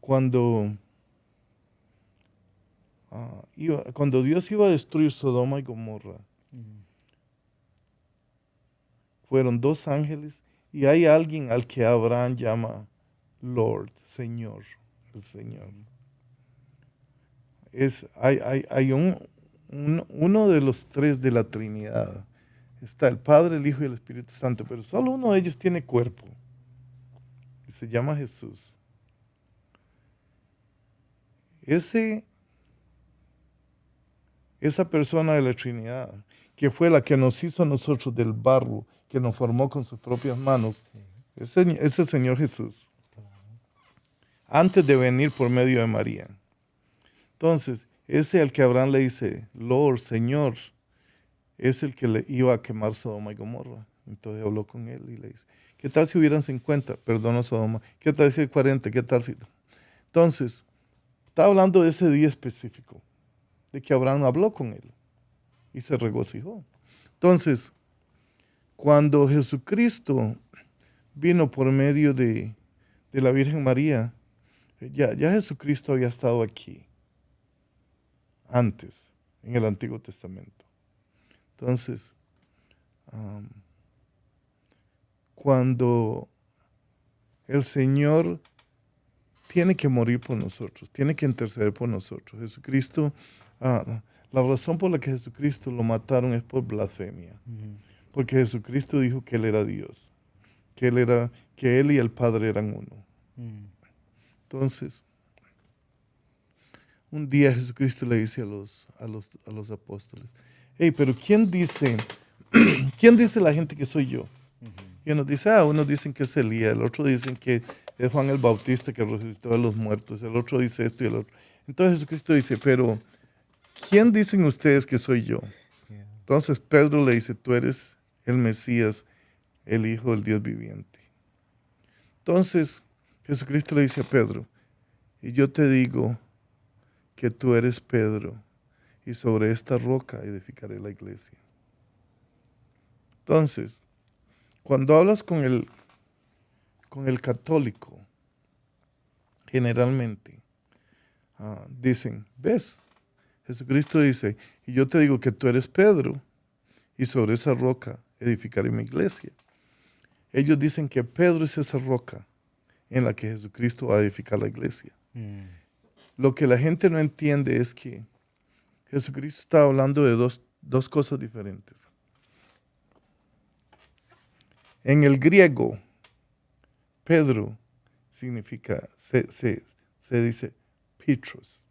Cuando Dios iba a destruir Sodoma y Gomorra, fueron 2 ángeles y hay alguien al que Abraham llama Lord, Señor, el Señor. Hay uno de los 3 de la Trinidad, está el Padre, el Hijo y el Espíritu Santo, pero solo uno de ellos tiene cuerpo. Y se llama Jesús. Esa persona de la Trinidad, que fue la que nos hizo a nosotros del barro, que nos formó con sus propias manos, es el Señor Jesús. Antes de venir por medio de María. Entonces, ese al que Abraham le dice, Lord, Señor, es el que le iba a quemar Sodoma y Gomorra. Entonces habló con él y le dice, ¿qué tal si hubieran 50? Perdona Sodoma. ¿Qué tal si hay 40? ¿Qué tal si...? Entonces, está hablando de ese día específico, de que Abraham habló con él y se regocijó. Entonces, cuando Jesucristo vino por medio de la Virgen María, ya Jesucristo había estado aquí antes, en el Antiguo Testamento. Entonces, cuando el Señor tiene que morir por nosotros, tiene que interceder por nosotros, Jesucristo, la razón por la que Jesucristo lo mataron es por blasfemia. Porque Jesucristo dijo que Él era Dios, que Él y el Padre eran uno. Entonces, un día Jesucristo le dice a los apóstoles, hey, pero ¿quién dice la gente que soy yo? Y unos dicen que es Elías, el otro dicen que es Juan el Bautista que resucitó de los muertos, el otro dice esto y el otro. Entonces Jesucristo dice, pero ¿quién dicen ustedes que soy yo? Entonces Pedro le dice, tú eres el Mesías, el Hijo del Dios viviente. Entonces Jesucristo le dice a Pedro, y yo te digo que tú eres Pedro, y sobre esta roca edificaré la iglesia. Entonces, cuando hablas con el católico, generalmente dicen, ¿ves? Jesucristo dice, y yo te digo que tú eres Pedro, y sobre esa roca edificaré mi iglesia. Ellos dicen que Pedro es esa roca en la que Jesucristo va a edificar la iglesia. Lo que la gente no entiende es que Jesucristo está hablando de dos cosas diferentes. En el griego, Pedro significa, se dice Petros,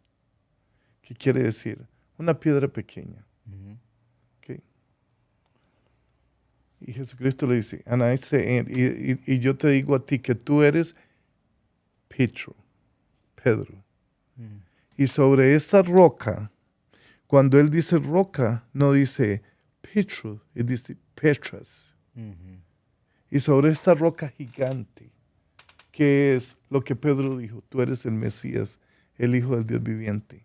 que quiere decir una piedra pequeña. Okay. Y Jesucristo le dice, y yo te digo a ti que tú eres Pedro. Y sobre esa roca, cuando él dice roca, no dice Petro, él dice Petras. Y sobre esta roca gigante, que es lo que Pedro dijo, tú eres el Mesías, el Hijo del Dios viviente.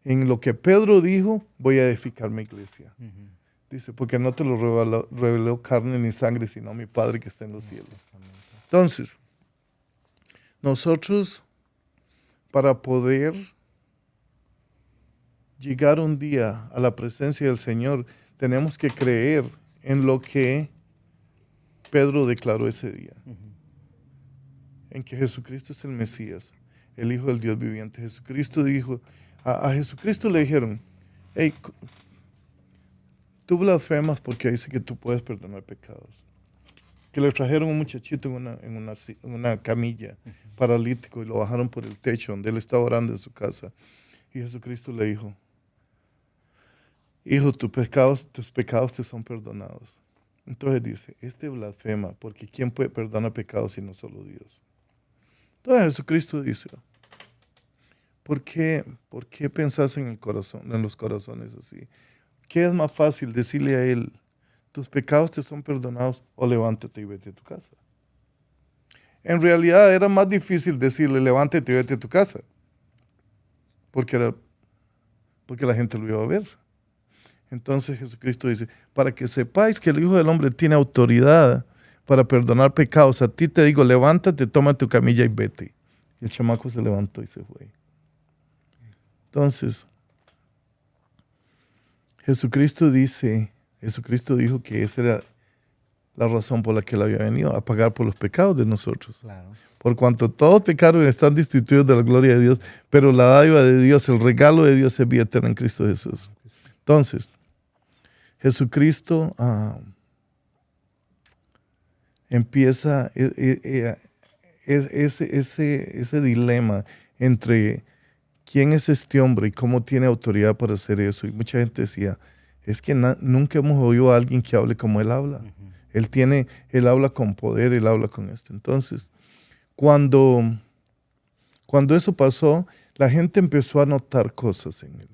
En lo que Pedro dijo, voy a edificar mi iglesia. Dice, porque no te lo reveló carne ni sangre, sino mi Padre que está en los cielos. Entonces, nosotros, para poder llegar un día a la presencia del Señor, tenemos que creer en lo que Pedro declaró ese día. En que Jesucristo es el Mesías, el Hijo del Dios viviente. Jesucristo dijo, a Jesucristo le dijeron, hey, tú blasfemas porque dice que tú puedes perdonar pecados. Que le trajeron un muchachito en una camilla, paralítico, y lo bajaron por el techo donde él estaba orando en su casa. Y Jesucristo le dijo, hijo, tus pecados te son perdonados. Entonces dice, blasfema, porque ¿quién puede perdonar pecados sino solo Dios? Entonces Jesucristo dice, ¿por qué pensás en los corazones así? ¿Qué es más fácil decirle a él, tus pecados te son perdonados, o levántate y vete a tu casa? En realidad era más difícil decirle, levántate y vete a tu casa, porque la gente lo iba a ver. Entonces Jesucristo dice, para que sepáis que el Hijo del Hombre tiene autoridad para perdonar pecados, a ti te digo, levántate, toma tu camilla y vete. Y el chamaco se levantó y se fue. Entonces, Jesucristo dijo que esa era la razón por la que él había venido, a pagar por los pecados de nosotros. Claro. Por cuanto todos pecaron y están destituidos de la gloria de Dios, pero la dádiva de Dios, el regalo de Dios es vida eterna en Cristo Jesús. Entonces, Jesucristo empieza ese dilema entre quién es este hombre y cómo tiene autoridad para hacer eso. Y mucha gente decía, es que nunca hemos oído a alguien que hable como él habla. Él habla con poder, él habla con esto. Entonces, cuando eso pasó, la gente empezó a notar cosas en él.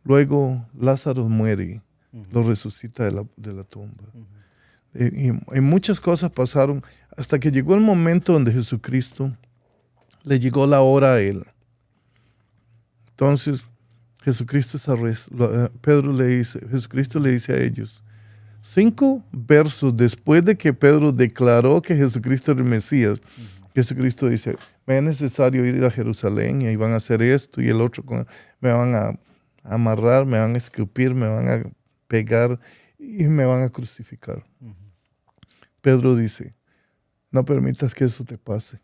Luego Lázaro muere, lo resucita de la tumba. Y muchas cosas pasaron hasta que llegó el momento donde Jesucristo le llegó la hora a él. Entonces, Jesucristo le dice a ellos, 5 versos después de que Pedro declaró que Jesucristo era el Mesías, Jesucristo dice, me es necesario ir a Jerusalén y ahí van a hacer esto y el otro, me van a amarrar, me van a escupir, me van a pegar y me van a crucificar. Pedro dice, no permitas que eso te pase.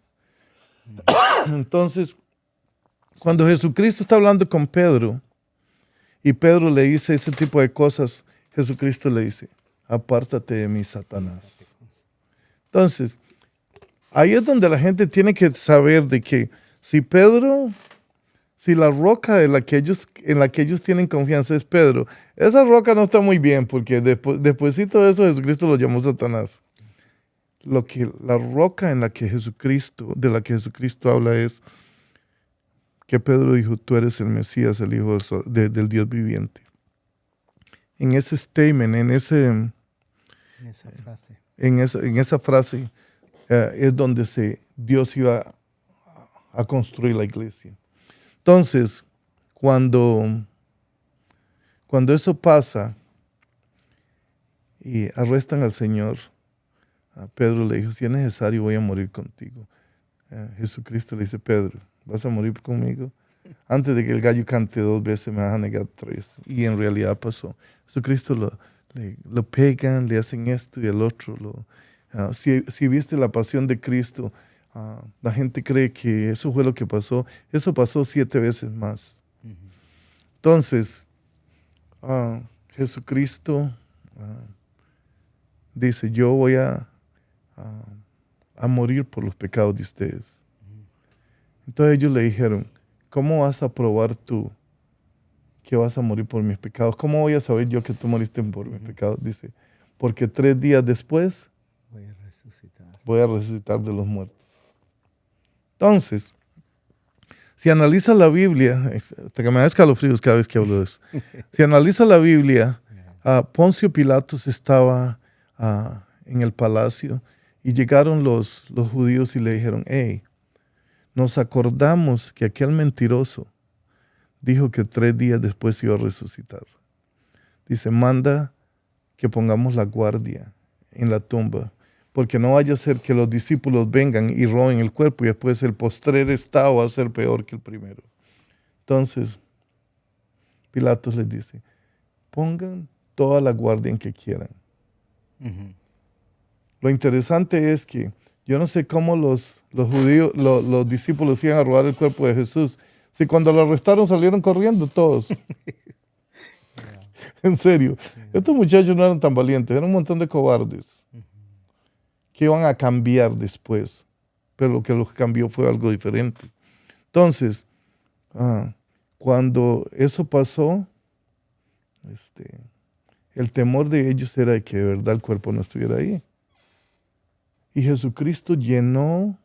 Entonces, cuando Jesucristo está hablando con Pedro y Pedro le dice ese tipo de cosas, Jesucristo le dice, apártate de mí, Satanás. Entonces, ahí es donde la gente tiene que saber de que si la roca en la que ellos tienen confianza es Pedro, esa roca no está muy bien porque despuésito de eso Jesucristo lo llamó Satanás. La roca de la que Jesucristo habla es que Pedro dijo, tú eres el Mesías, el Hijo del Dios viviente. En ese statement, en esa frase, es donde Dios iba a construir la iglesia. Entonces, cuando eso pasa y arrestan al Señor, a Pedro le dijo, si es necesario voy a morir contigo. Jesucristo le dice, Pedro, ¿vas a morir conmigo? Antes de que el gallo cante 2 veces me vas a negar 3. Y en realidad pasó. Jesucristo lo pegan, le hacen esto y el otro. Si viste la pasión de Cristo, la gente cree que eso fue lo que pasó. Eso pasó 7 veces más. Entonces, Jesucristo dice, yo voy a morir por los pecados de ustedes. Entonces ellos le dijeron, ¿cómo vas a probar tú que vas a morir por mis pecados? ¿Cómo voy a saber yo que tú moriste por mis pecados? Dice, porque 3 días después voy a resucitar de los muertos. Entonces, si analiza la Biblia, hasta que me da escalofríos cada vez que hablo de eso. Si analiza la Biblia, Poncio Pilatos estaba en el palacio y llegaron los judíos y le dijeron, hey, nos acordamos que aquel mentiroso dijo que 3 días después iba a resucitar. Dice, manda que pongamos la guardia en la tumba, porque no vaya a ser que los discípulos vengan y roben el cuerpo y después el postrer estado va a ser peor que el primero. Entonces, Pilatos les dice, pongan toda la guardia en que quieran. Lo interesante es que yo no sé cómo los judíos, los discípulos iban a robar el cuerpo de Jesús. Si cuando lo arrestaron salieron corriendo todos. En serio. Estos muchachos no eran tan valientes, eran un montón de cobardes que iban a cambiar después. Pero lo que los cambió fue algo diferente. Entonces, cuando eso pasó, el temor de ellos era de que de verdad el cuerpo no estuviera ahí. Y Jesucristo llenó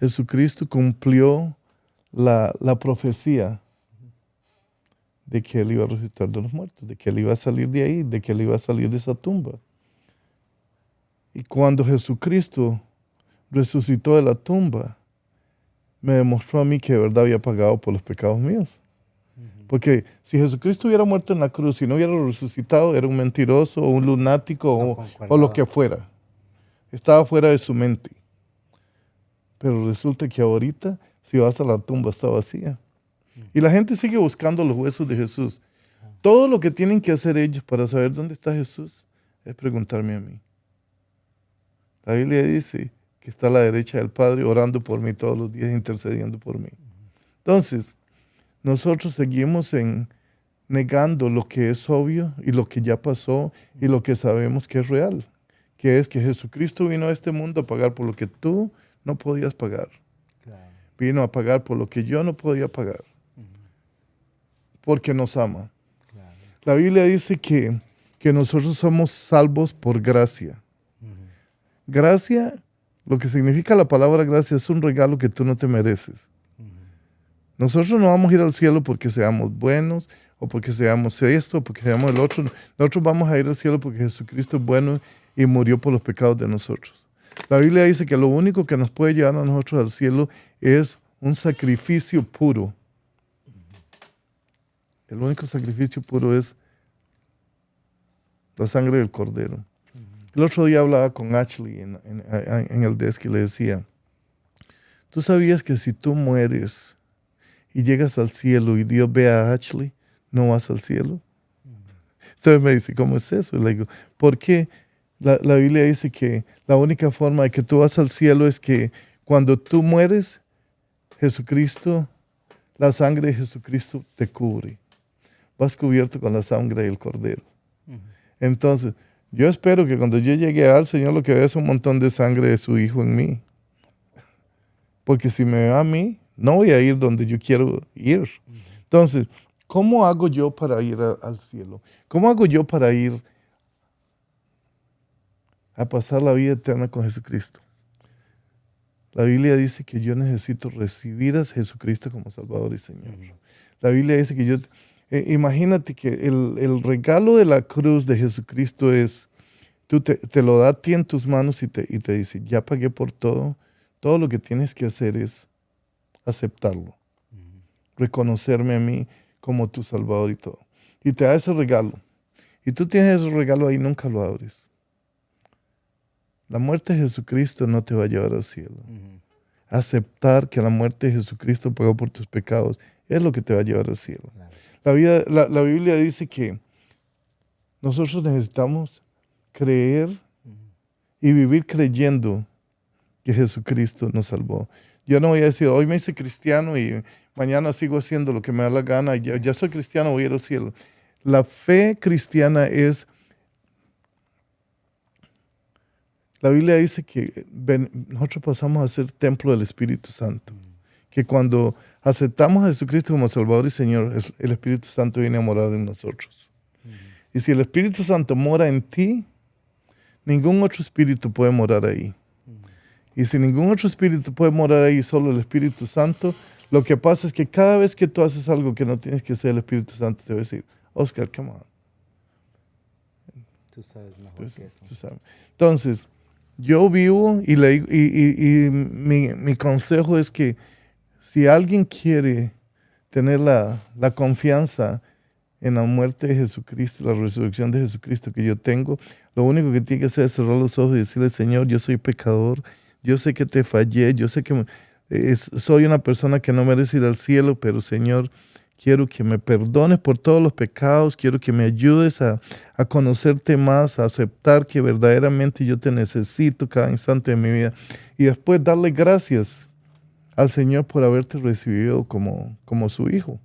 Jesucristo cumplió la profecía de que Él iba a resucitar de los muertos, de que Él iba a salir de ahí, de que Él iba a salir de esa tumba. Y cuando Jesucristo resucitó de la tumba, me demostró a mí que de verdad había pagado por los pecados míos. Porque si Jesucristo hubiera muerto en la cruz y no hubiera resucitado, era un mentiroso o un lunático o lo que fuera. Estaba fuera de su mente. Pero resulta que ahorita, si vas a la tumba, está vacía. Y la gente sigue buscando los huesos de Jesús. Todo lo que tienen que hacer ellos para saber dónde está Jesús es preguntarme a mí. La Biblia dice que está a la derecha del Padre orando por mí todos los días, intercediendo por mí. Entonces, nosotros seguimos negando lo que es obvio y lo que ya pasó y lo que sabemos que es real, que es que Jesucristo vino a este mundo a pagar por lo que tú no podías pagar. Claro. Vino a pagar por lo que yo no podía pagar, porque nos ama. Claro. La Biblia dice que nosotros somos salvos por gracia. Gracia, lo que significa la palabra gracia, es un regalo que tú no te mereces. Nosotros no vamos a ir al cielo porque seamos buenos o porque seamos esto o porque seamos el otro. Nosotros vamos a ir al cielo porque Jesucristo es bueno y murió por los pecados de nosotros. La Biblia dice que lo único que nos puede llevar a nosotros al cielo es un sacrificio puro. El único sacrificio puro es la sangre del cordero. El otro día hablaba con Ashley en el desk y le decía, ¿tú sabías que si tú mueres y llegas al cielo y Dios ve a Ashley, no vas al cielo? Entonces me dice, ¿cómo es eso? Le digo, porque la Biblia dice que la única forma de que tú vas al cielo es que cuando tú mueres, Jesucristo, la sangre de Jesucristo te cubre. Vas cubierto con la sangre del cordero. Entonces, yo espero que cuando yo llegue al Señor lo que vea es un montón de sangre de su Hijo en mí. Porque si me ve a mí, no voy a ir donde yo quiero ir. Entonces, ¿cómo hago yo para ir al cielo? ¿Cómo hago yo para ir a pasar la vida eterna con Jesucristo? La Biblia dice que yo necesito recibir a Jesucristo como Salvador y Señor. La Biblia dice que imagínate que el regalo de la cruz de Jesucristo es, tú te lo da a ti en tus manos y te dice, ya pagué por todo, todo lo que tienes que hacer es aceptarlo, reconocerme a mí como tu Salvador y todo. Y te da ese regalo. Y tú tienes ese regalo ahí, nunca lo abres. La muerte de Jesucristo no te va a llevar al cielo. Aceptar que la muerte de Jesucristo pagó por tus pecados es lo que te va a llevar al cielo. Claro. La Biblia dice que nosotros necesitamos creer y vivir creyendo que Jesucristo nos salvó. Yo no voy a decir, hoy me hice cristiano y mañana sigo haciendo lo que me da la gana, y ya soy cristiano, voy a ir al cielo. La fe cristiana es, la Biblia dice que nosotros pasamos a ser templo del Espíritu Santo. Que cuando aceptamos a Jesucristo como Salvador y Señor, el Espíritu Santo viene a morar en nosotros. Y si el Espíritu Santo mora en ti, ningún otro espíritu puede morar ahí. Y si ningún otro espíritu puede morar ahí, solo el Espíritu Santo, lo que pasa es que cada vez que tú haces algo que no tienes que hacer, el Espíritu Santo te va a decir, Oscar, come on. Tú sabes mejor que eso. Tú sabes. Entonces, yo vivo y mi consejo es que si alguien quiere tener la confianza en la muerte de Jesucristo, la resurrección de Jesucristo que yo tengo, lo único que tiene que hacer es cerrar los ojos y decirle, Señor, yo soy pecador, yo sé que te fallé, yo sé que soy una persona que no merece ir al cielo, pero Señor, quiero que me perdones por todos los pecados, quiero que me ayudes a conocerte más, a aceptar que verdaderamente yo te necesito cada instante de mi vida y después darle gracias al Señor por haberte recibido como su hijo.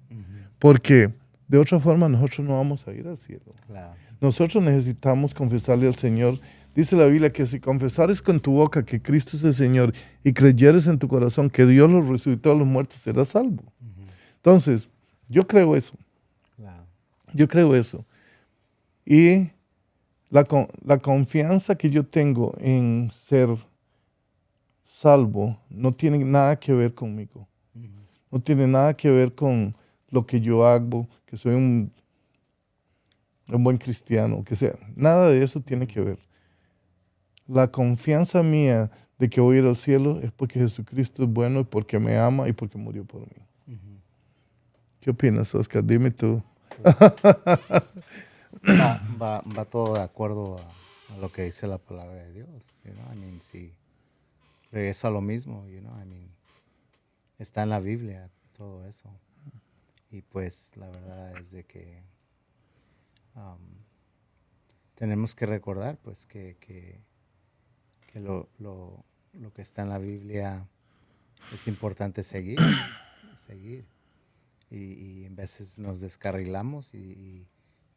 Porque de otra forma nosotros no vamos a ir al cielo. Claro. Nosotros necesitamos confesarle al Señor. Dice la Biblia que si confesares con tu boca que Cristo es el Señor y creyeres en tu corazón que Dios los resucitó a los muertos, serás salvo. Entonces, yo creo eso. Claro. Yo creo eso. Y la confianza que yo tengo en ser salvo no tiene nada que ver conmigo. No tiene nada que ver con lo que yo hago, que soy un buen cristiano, que sea. Nada de eso tiene que ver. La confianza mía de que voy a ir al cielo es porque Jesucristo es bueno y porque me ama y porque murió por mí. ¿Qué opinas, Oscar? Dime tú. Va todo de acuerdo a lo que dice la palabra de Dios. Si regreso a lo mismo, está en la Biblia todo eso. Y pues la verdad es de que tenemos que recordar pues que lo que está en la Biblia es importante seguir. y en veces nos descarrilamos y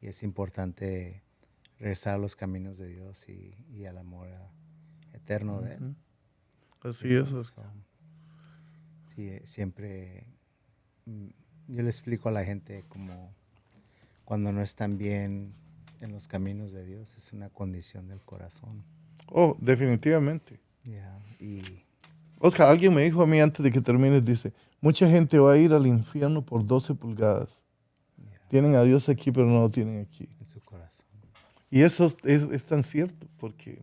es importante regresar a los caminos de Dios y al amor eterno de Él. Así es. So, sí, siempre mm, yo le explico a la gente como cuando no están bien en los caminos de Dios, es una condición del corazón. Oh, definitivamente. Yeah, y Oscar, alguien me dijo a mí antes de que termines, dice, mucha gente va a ir al infierno por 12 pulgadas. yeah, Tienen a Dios aquí, pero no lo tienen aquí. en su corazón. Y eso es tan cierto, porque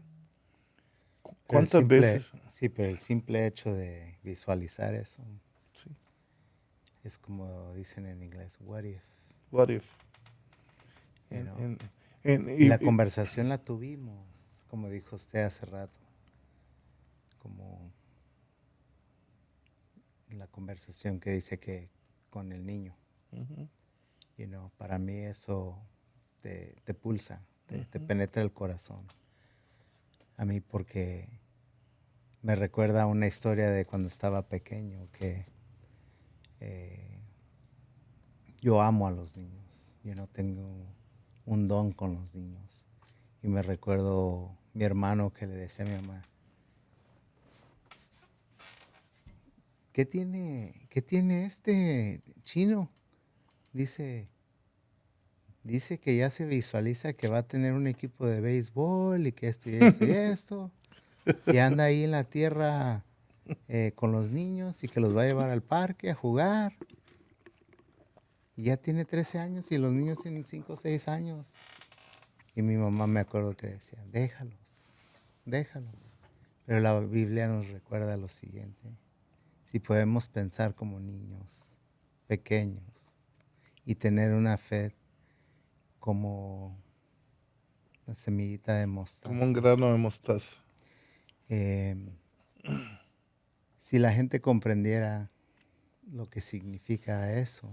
Pero el ¿cuántas veces? sí, pero el simple hecho de visualizar eso Sí, es como dicen en inglés, what if, what if? you En- know? en- Y la conversación la tuvimos, como dijo usted hace rato, como la conversación que dice que con el niño, Ujú. you know, para mí eso te pulsa, te penetra el corazón. A mí porque me recuerda una historia de cuando estaba pequeño que eh, yo amo a los niños, yo no tengo un don con los niños. Y me recuerdo mi hermano que le decía a mi mamá, qué tiene este chino? Dice que ya se visualiza que va a tener un equipo de béisbol y que esto y esto y esto. Y anda ahí en la tierra con los niños y que los va a llevar al parque a jugar. Y ya tiene 13 años y los niños tienen 5 o 6 años. Y mi mamá me acuerdo que decía, déjalos. Pero la Biblia nos recuerda lo siguiente. Si podemos pensar como niños pequeños y tener una fe como la semillita de mostaza. Como un grano de mostaza. Eh, si la gente comprendiera lo que significa eso,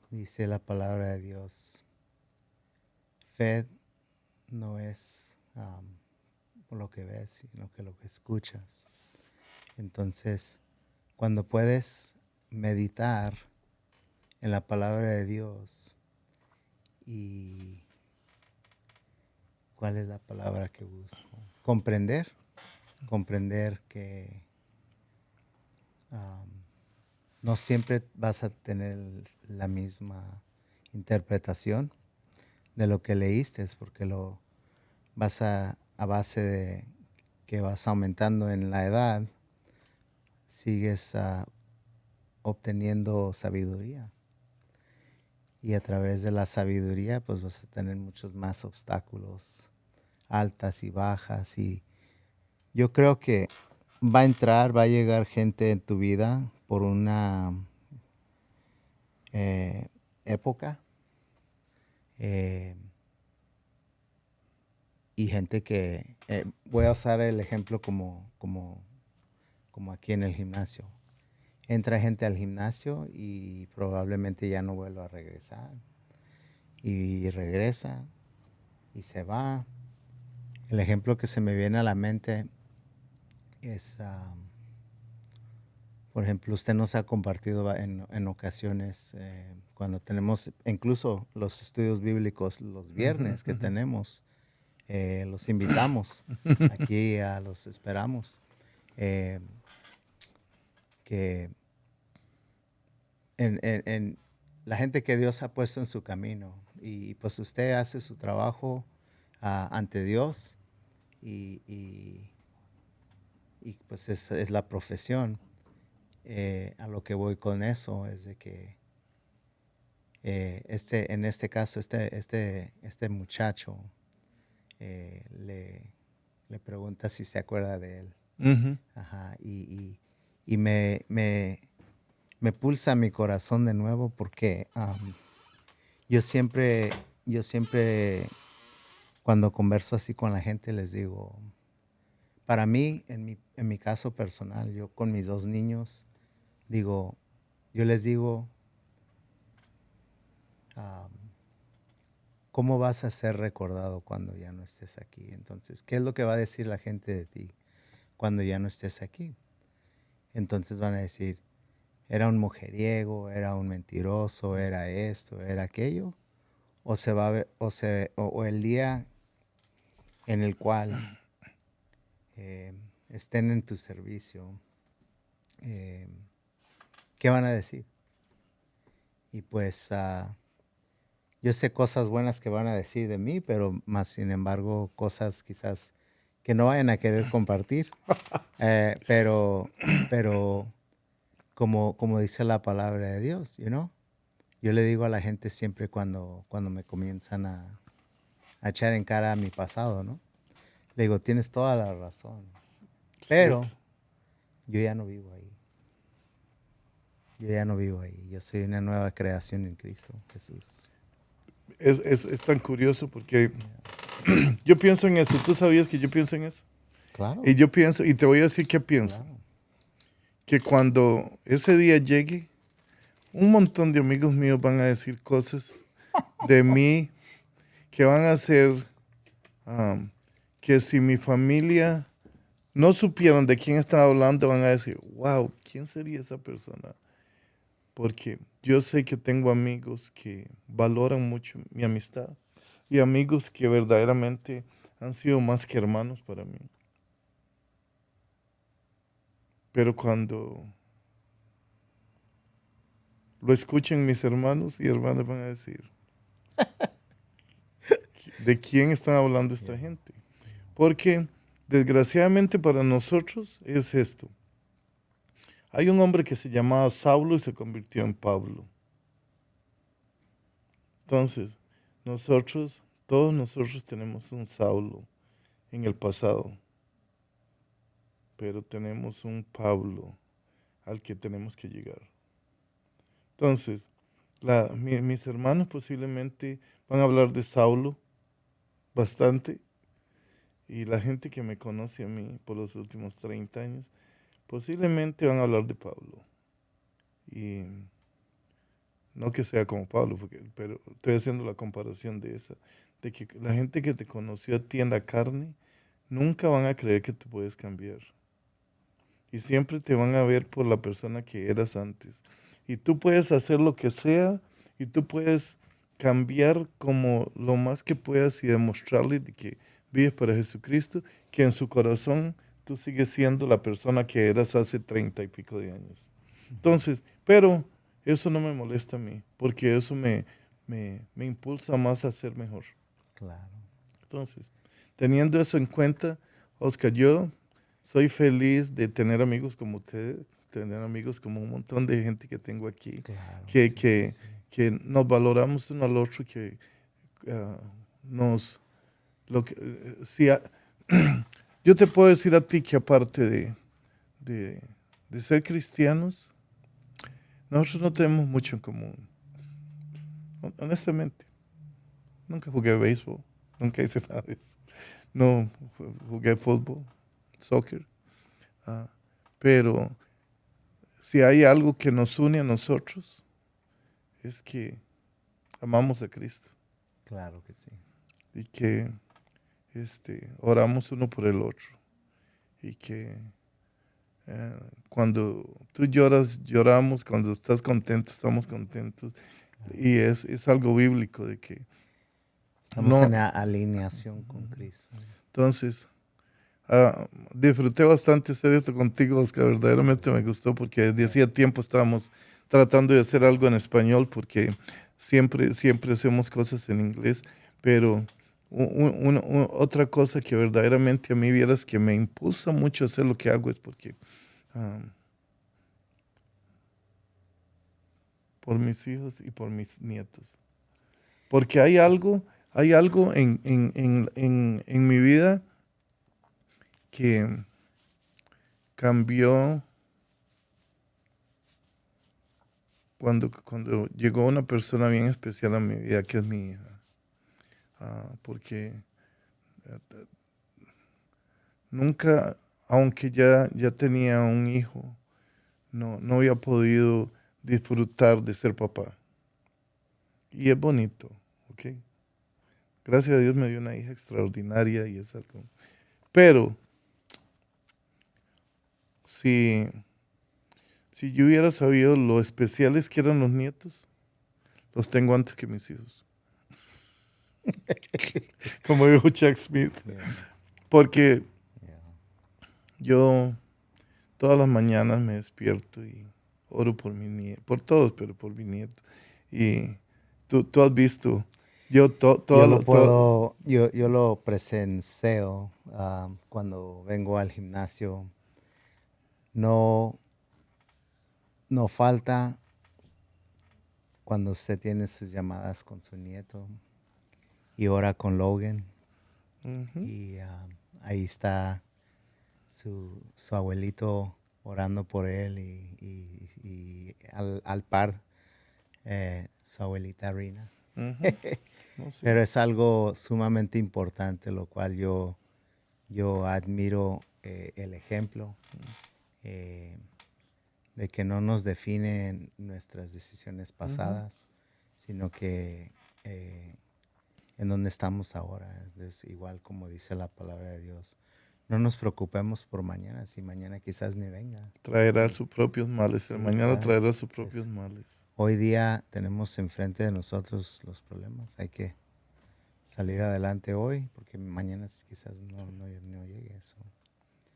dice la palabra de Dios, fe no es lo que ves, sino que lo que escuchas. Entonces, cuando puedes meditar en la palabra de Dios y ¿cuál es la palabra que busco? Comprender que no siempre vas a tener la misma interpretación de lo que leíste, porque lo vas a base de que vas aumentando en la edad, sigues obteniendo sabiduría. Y a través de la sabiduría, pues vas a tener muchos más obstáculos, altas y bajas. Y yo creo que va a llegar gente en tu vida por una época eh, y gente que, voy a usar el ejemplo como aquí en el gimnasio. Entra gente al gimnasio y probablemente ya no vuelva a regresar. Y regresa y se va. El ejemplo que se me viene a la mente es, por ejemplo, usted nos ha compartido en ocasiones cuando tenemos incluso los estudios bíblicos los viernes que tenemos, los invitamos aquí, los esperamos, que en la gente que Dios ha puesto en su camino y pues usted hace su trabajo ante Dios y pues es la profesión. A lo que voy con eso es de que en este caso, este muchacho le pregunta si se acuerda de él. Ujú. Ajá, y me pulsa mi corazón de nuevo porque yo siempre, cuando converso así con la gente, les digo, para mí, en mi caso personal, yo con mis 2 niños, yo les digo, ¿cómo vas a ser recordado cuando ya no estés aquí? Entonces, ¿qué es lo que va a decir la gente de ti cuando ya no estés aquí? Entonces van a decir, era un mujeriego, era un mentiroso, era esto, era aquello, o se va a ver, o el día en el cual estén en tu servicio, eh, ¿qué van a decir? Y pues yo sé cosas buenas que van a decir de mí, pero más sin embargo cosas quizás que no vayan a querer compartir. Pero, pero como dice la palabra de Dios, yo le digo a la gente siempre cuando me comienzan a echar en cara a mi pasado, ¿no? Le digo, tienes toda la razón, Cierto. pero yo ya no vivo ahí. Yo ya no vivo ahí. Yo soy una nueva creación en Cristo Jesús. Es tan curioso porque yo pienso en eso. ¿Tú sabías que yo pienso en eso? Claro, Y yo pienso, y te voy a decir qué pienso. claro. Que cuando ese día llegue, un montón de amigos míos van a decir cosas de mí que van a ser que si mi familia no supieran de quién están hablando, van a decir, wow, ¿quién sería esa persona? Porque yo sé que tengo amigos que valoran mucho mi amistad y amigos que verdaderamente han sido más que hermanos para mí. Pero cuando lo escuchen mis hermanos y hermanas van a decir, ¿de quién están hablando esta Yeah. gente? Porque desgraciadamente para nosotros es esto. Hay un hombre que se llamaba Saulo y se convirtió en Pablo. Entonces, todos nosotros tenemos un Saulo en el pasado, pero tenemos un Pablo al que tenemos que llegar. Entonces, mis hermanos posiblemente van a hablar de Saulo bastante y la gente que me conoce a mí por los últimos 30 años posiblemente van a hablar de Pablo. Y no que sea como Pablo, pero estoy haciendo la comparación de esa, de que la gente que te conoció a ti en la carne nunca van a creer que tú puedes cambiar. Y siempre te van a ver por la persona que eras antes. Y tú puedes hacer lo que sea y tú puedes cambiar como lo más que puedas y demostrarle de que vives para Jesucristo, que en su corazón tú sigues siendo la persona que eras hace 30 y pico de años. Entonces, pero eso no me molesta a mí, porque eso me impulsa más a ser mejor. Claro. Entonces, teniendo eso en cuenta, Oscar, yo soy feliz de tener amigos como ustedes, tener amigos como un montón de gente que tengo aquí, Claro, que, sí, sí, que, sí. que nos valoramos uno al otro, que ah, nos... Lo que, si a- yo te puedo decir a ti que aparte de, de ser cristianos, nosotros no tenemos mucho en común. Honestamente, nunca jugué béisbol, nunca hice nada de eso. No jugué fútbol, soccer. ah, pero si hay algo que nos une a nosotros, es que amamos a Cristo Claro que sí. y que oramos uno por el otro. Y que cuando tú lloras, lloramos, cuando estás contento, estamos contentos. Y es algo bíblico de que Estamos no. en alineación con Cristo. Entonces, disfruté bastante hacer esto contigo, Oscar. Verdaderamente me gustó porque desde hacía tiempo estábamos tratando de hacer algo en español porque siempre hacemos cosas en inglés. Pero otra cosa que verdaderamente a mí vieras que me impulsa mucho a hacer lo que hago es porque por mis hijos y por mis nietos. Porque hay algo en mi vida que cambió cuando llegó una persona bien especial a mi vida, que es mi hija. Porque nunca, aunque ya tenía un hijo, no había podido disfrutar de ser papá. Y es bonito, ¿ok? Gracias a Dios me dio una hija extraordinaria y es algo. Pero si Si yo hubiera sabido lo especiales que eran los nietos, los tengo antes que mis hijos. Como dijo Chuck Smith. Yeah, Porque yeah. yo todas las mañanas me despierto y oro por mi nieto, por todos, pero por mi nieto. Y tú has visto, yo Yo lo presencio cuando vengo al gimnasio. No falta cuando usted tiene sus llamadas con su nieto y ora con Logan. Ujú. Y ahí está su abuelito orando por él y al par su abuelita Rina. Ujú. No sé. Pero es algo sumamente importante, lo cual yo admiro el ejemplo de que no nos definen nuestras decisiones pasadas, sino que en donde estamos ahora. Es igual como dice la palabra de Dios. No nos preocupemos por mañana, si mañana quizás ni venga. Traerá sus propios males. El Sí, mañana claro. traerá sus propios males. Hoy día tenemos enfrente de nosotros los problemas. Hay que salir adelante hoy porque mañana quizás no llegue eso.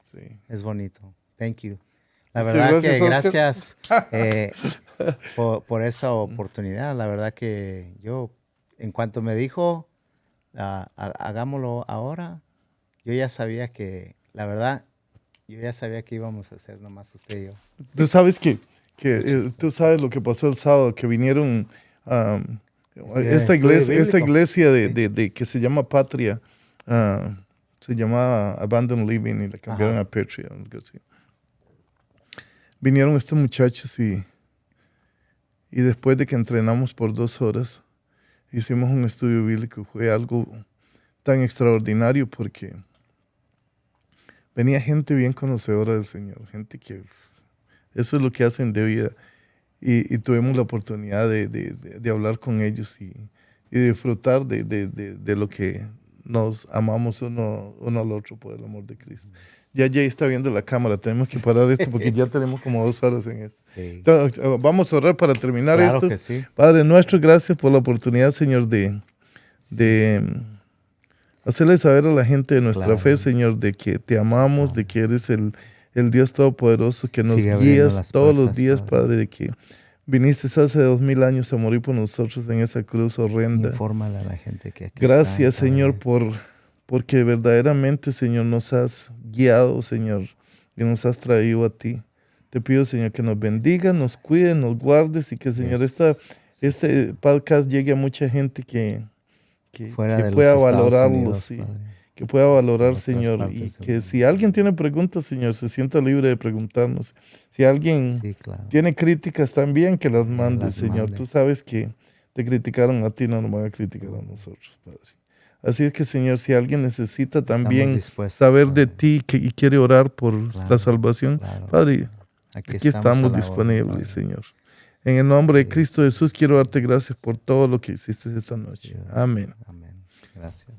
Sí. Es bonito. Thank you. La Muchas verdad gracias, que Oscar. gracias por esa oportunidad. La verdad que yo, en cuanto me dijo, hagámoslo ahora, yo ya sabía que, la verdad, yo ya sabía que íbamos a hacer nomás usted y yo. Tú sabes tú sabes lo que pasó el sábado, que vinieron esta bíblico. iglesia de que se llama Patria, se llamaba Abandoned Living y la cambiaron Ajá. a Patria. Algo así. Vinieron estos muchachos y después de que entrenamos por 2 horas, hicimos un estudio bíblico. Fue algo tan extraordinario porque venía gente bien conocedora del Señor, gente que eso es lo que hacen de vida. Y tuvimos la oportunidad de hablar con ellos y disfrutar de lo que nos amamos uno al otro por el amor de Cristo. Ya Jay está viendo la cámara, tenemos que parar esto porque ya tenemos como 2 horas en esto. Sí. Entonces, vamos a orar para terminar Claro esto. que sí. Padre nuestro, gracias por la oportunidad, Señor, de hacerle saber a la gente de nuestra Claro. fe, Señor, de que te amamos, de que eres el Dios Todopoderoso, que nos Sigue abriendo guías las todos los puertas, días, Padre. Padre, de que viniste hace 2000 años a morir por nosotros en esa cruz horrenda. Infórmale a la gente que aquí Gracias, están, Señor, Padre. porque verdaderamente, Señor, nos has guiado, Señor, y nos has traído a ti. Te pido, Señor, que nos bendiga, nos cuide, nos guardes y que, Señor, Yes. este podcast llegue a mucha gente que Fuera de los pueda Estados valorarlo, Unidos, sí. Padre. Que pueda valorar, otras Señor, partes y del que mundo, si alguien tiene preguntas, Señor, se sienta libre de preguntarnos. Si alguien Sí, claro. tiene críticas también, que las Que mande, las Señor. mande. Tú sabes que te criticaron a ti, no nos van a criticar a nosotros, Padre. Así es que, Señor, si alguien necesita también dispuestos, saber de Padre. ti y quiere orar por la Claro, salvación, claro. Padre, aquí a estamos la orden, disponibles, Padre. Señor. En el nombre de Sí. Cristo Jesús, quiero darte gracias por todo lo que hiciste esta noche. Sí, Amén. Amén. Gracias.